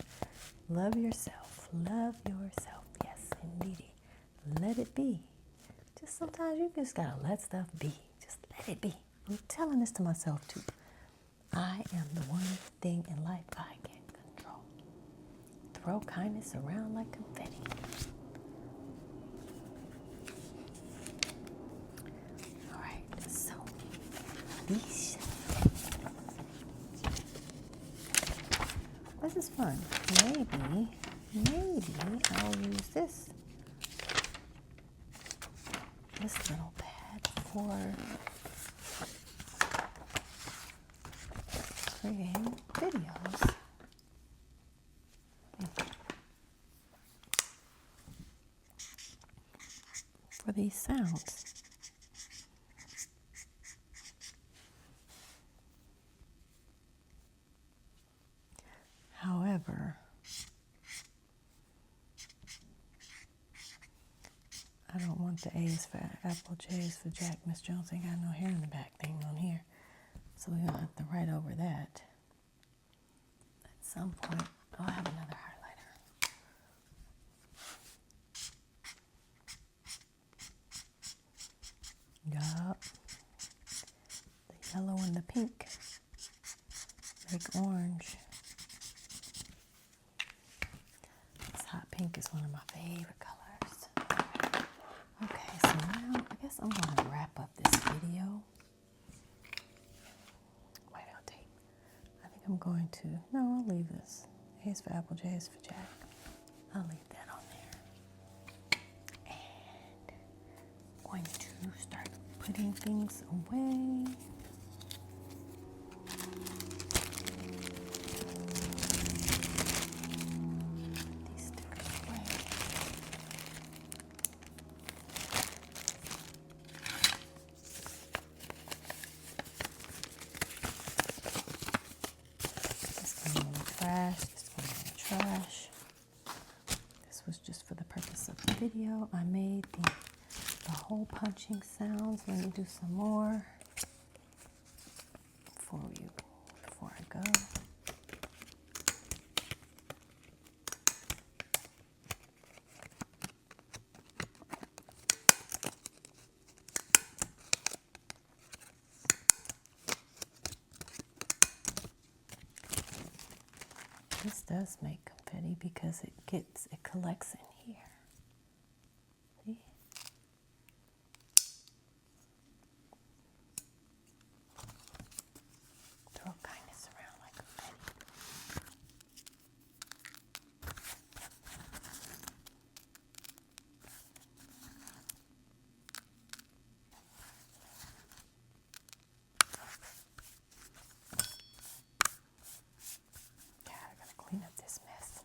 Love yourself. Love yourself. Yes, indeed. Let it be. Just sometimes you just gotta let stuff be. Just let it be. I'm telling this to myself too. I am the one thing in life I can control. Throw kindness around like confetti. This is fun. maybe I'll use this little pad for creating videos. For these sounds. However, I don't want the A is for apple, J is for Jack. Miss Jones ain't got no hair in the back thing on here. So we're going to have to write over that. At some point, I'll have another highlighter. Yup. The yellow and the pink make orange. This hot pink is one of my favorite colors. Okay, so now I guess I'm going to wrap up this video. Whiteout tape. I think I'm going to, no, I'll leave this. A is for apple, J is for Jack. I'll leave that on there. And I'm going to start putting things away. Trash. This was just for the purpose of the video. I made the hole punching sounds. Let me do some more before I go. This does make confetti because it collects in here. See? Throw kindness around like confetti. Clean up this mess.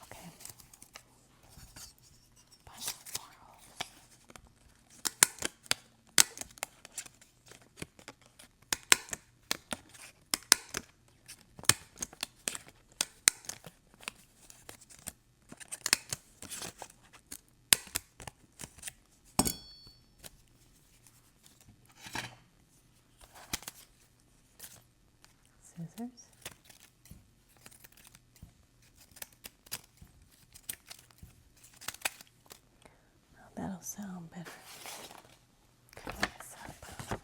Okay. Punch some more holes. Scissors. That'll sound better. Clean this up.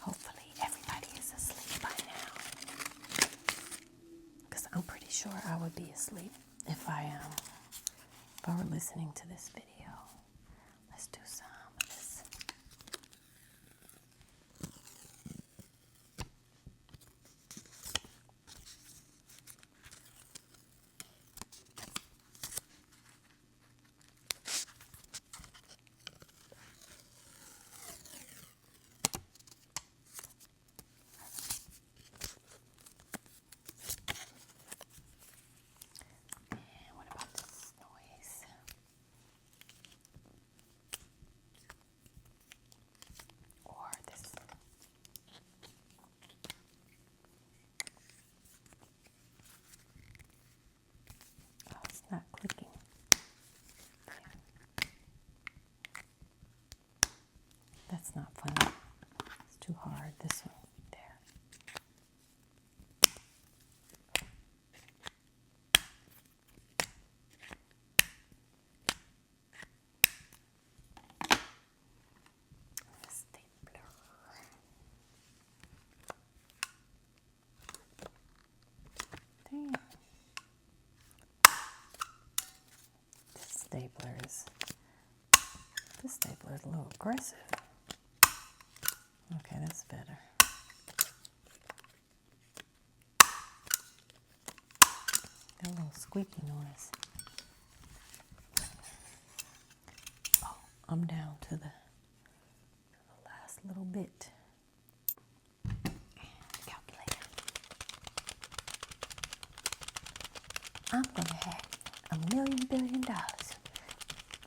Hopefully everybody is asleep by now. Because I'm pretty sure I would be asleep if I were listening to this video. Let's do some of this. And what about this noise? stapler is a little aggressive. Okay, that's better. Got a little squeaky noise. Oh, I'm down to the last little bit. Calculator. I'm gonna have $1 billion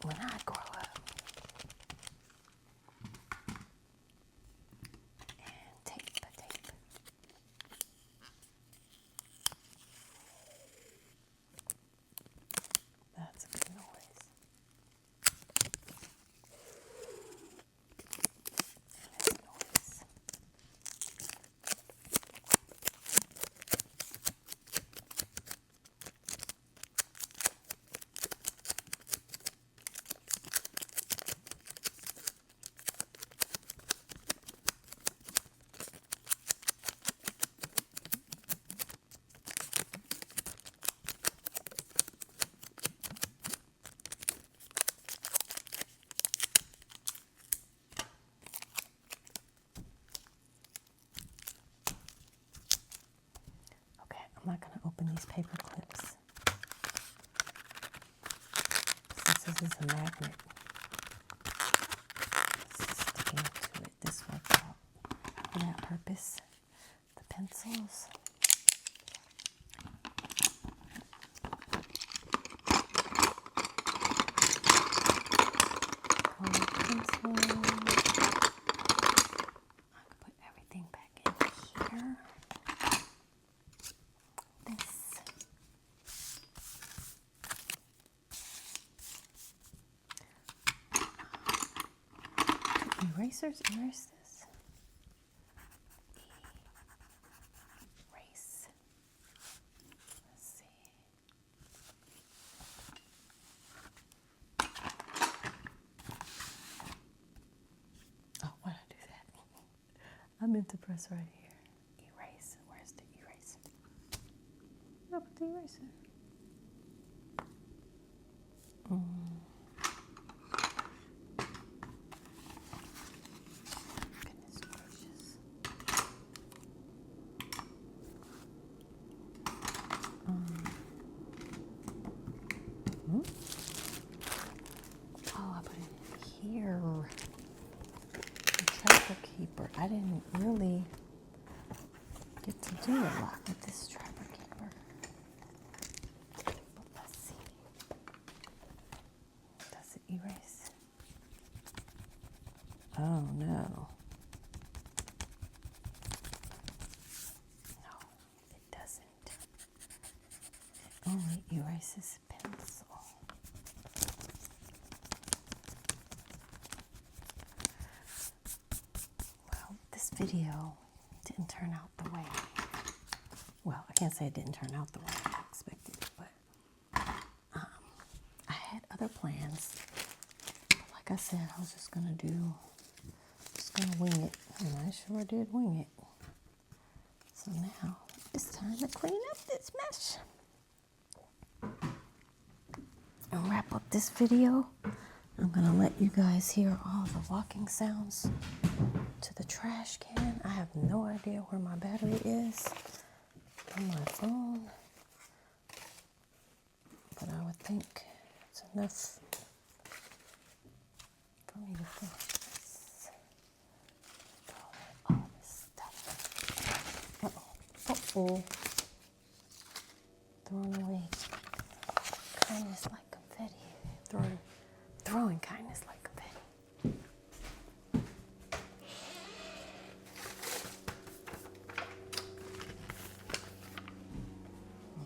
when I grow up. And tape. That's a good noise. That's noise. I'm not going to open these paper clips since this is a magnet. It's just sticking to it. This works out for that purpose. The pencils. Colored pencils. I can put everything back in here. Erasers, erase this. Erase. Let's see. Oh, why did I do that? I meant to press right here. Erase. Where's the eraser? Where put the eraser? Oh, I put it here. The trapper keeper. I didn't really get to do a lot with this trapper keeper. But let's see. Does it erase? Oh no. No, it doesn't. It only erases pencil. Well, this video didn't turn out the way. Well, I can't say it didn't turn out the way I expected it, but I had other plans. But like I said, I was just gonna wing it, and I sure did wing it. So now it's time to clean up this mess and wrap up this video. I'm gonna let you guys hear all the walking sounds to the trash can. I have no idea where my battery is on my phone, but I would think it's enough for me to finish this. All this stuff. Uh-oh. Throwing away kindness like confetti. Throwing kindness like confetti.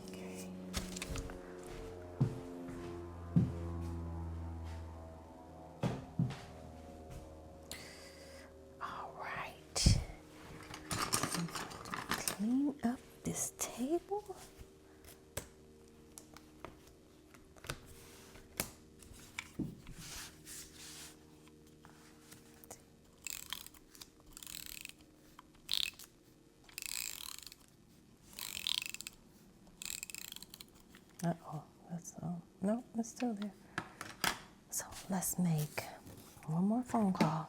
Okay. All right. I'm going to clean up this table. Uh-oh, no, it's still there. So let's make one more phone call.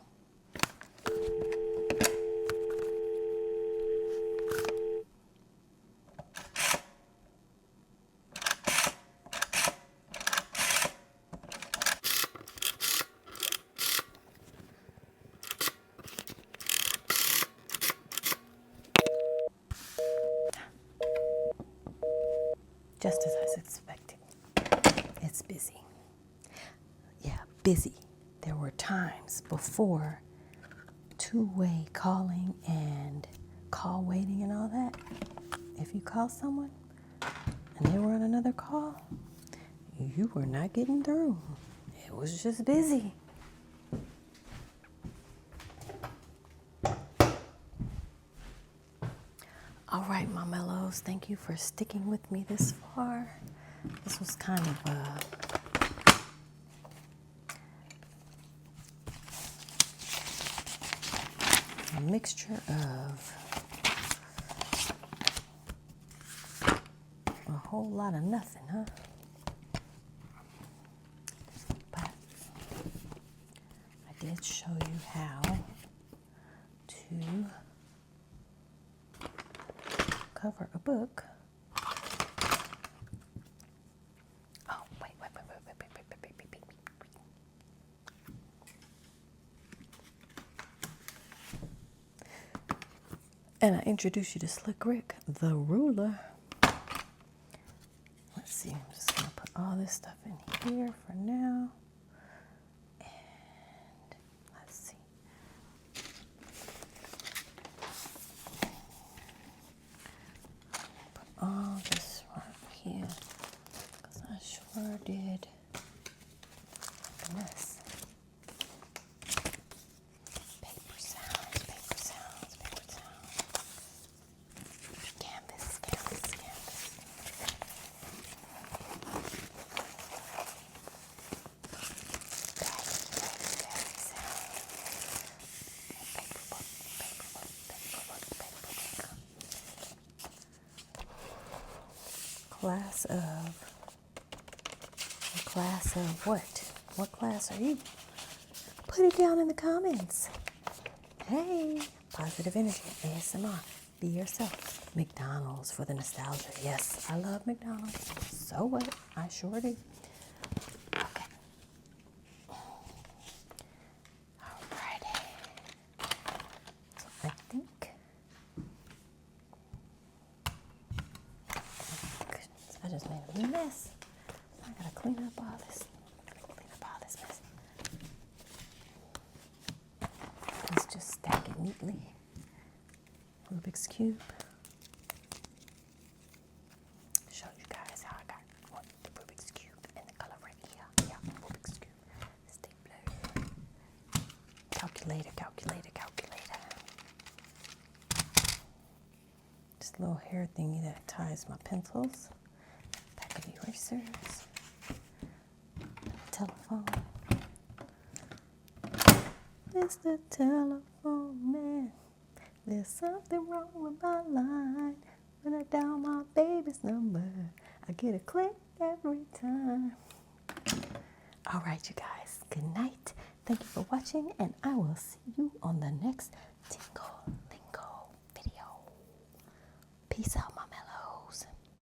Just as I was expecting. It's busy. Yeah, busy. There were times before two-way calling and call waiting and all that. If you call someone and they were on another call, you were not getting through. It was just busy. All right, my mellows, thank you for sticking with me this far. This was kind of a mixture of a whole lot of nothing, huh? But I did show you how to cover a book. Oh, wait. And I introduced you to Slick Rick, the ruler. Let's see, I'm just gonna put all this stuff in here for now. And let's see. Put all this right here, because I sure did a mess. Paper sounds. Canvas. Class of what? What class are you? Put it down in the comments. Hey, positive energy, ASMR, be yourself. McDonald's for the nostalgia. Yes, I love McDonald's. So what? I sure do. Okay. Alrighty. So I think. Goodness, I just made a mess. I gotta clean up all this. Mess. Let's just stack it neatly. Rubik's Cube. Show you guys how I got the Rubik's Cube and the color right here. Yeah, Rubik's Cube. Stapler. Calculator. This little hair thingy that ties my pencils. Pack of erasers. Telephone. It's the telephone man. There's something wrong with my line. When I dial my baby's number, I get a click every time. All right, you guys. Good night. Thank you for watching, and I will see you on the next Tingle Lingo video. Peace out.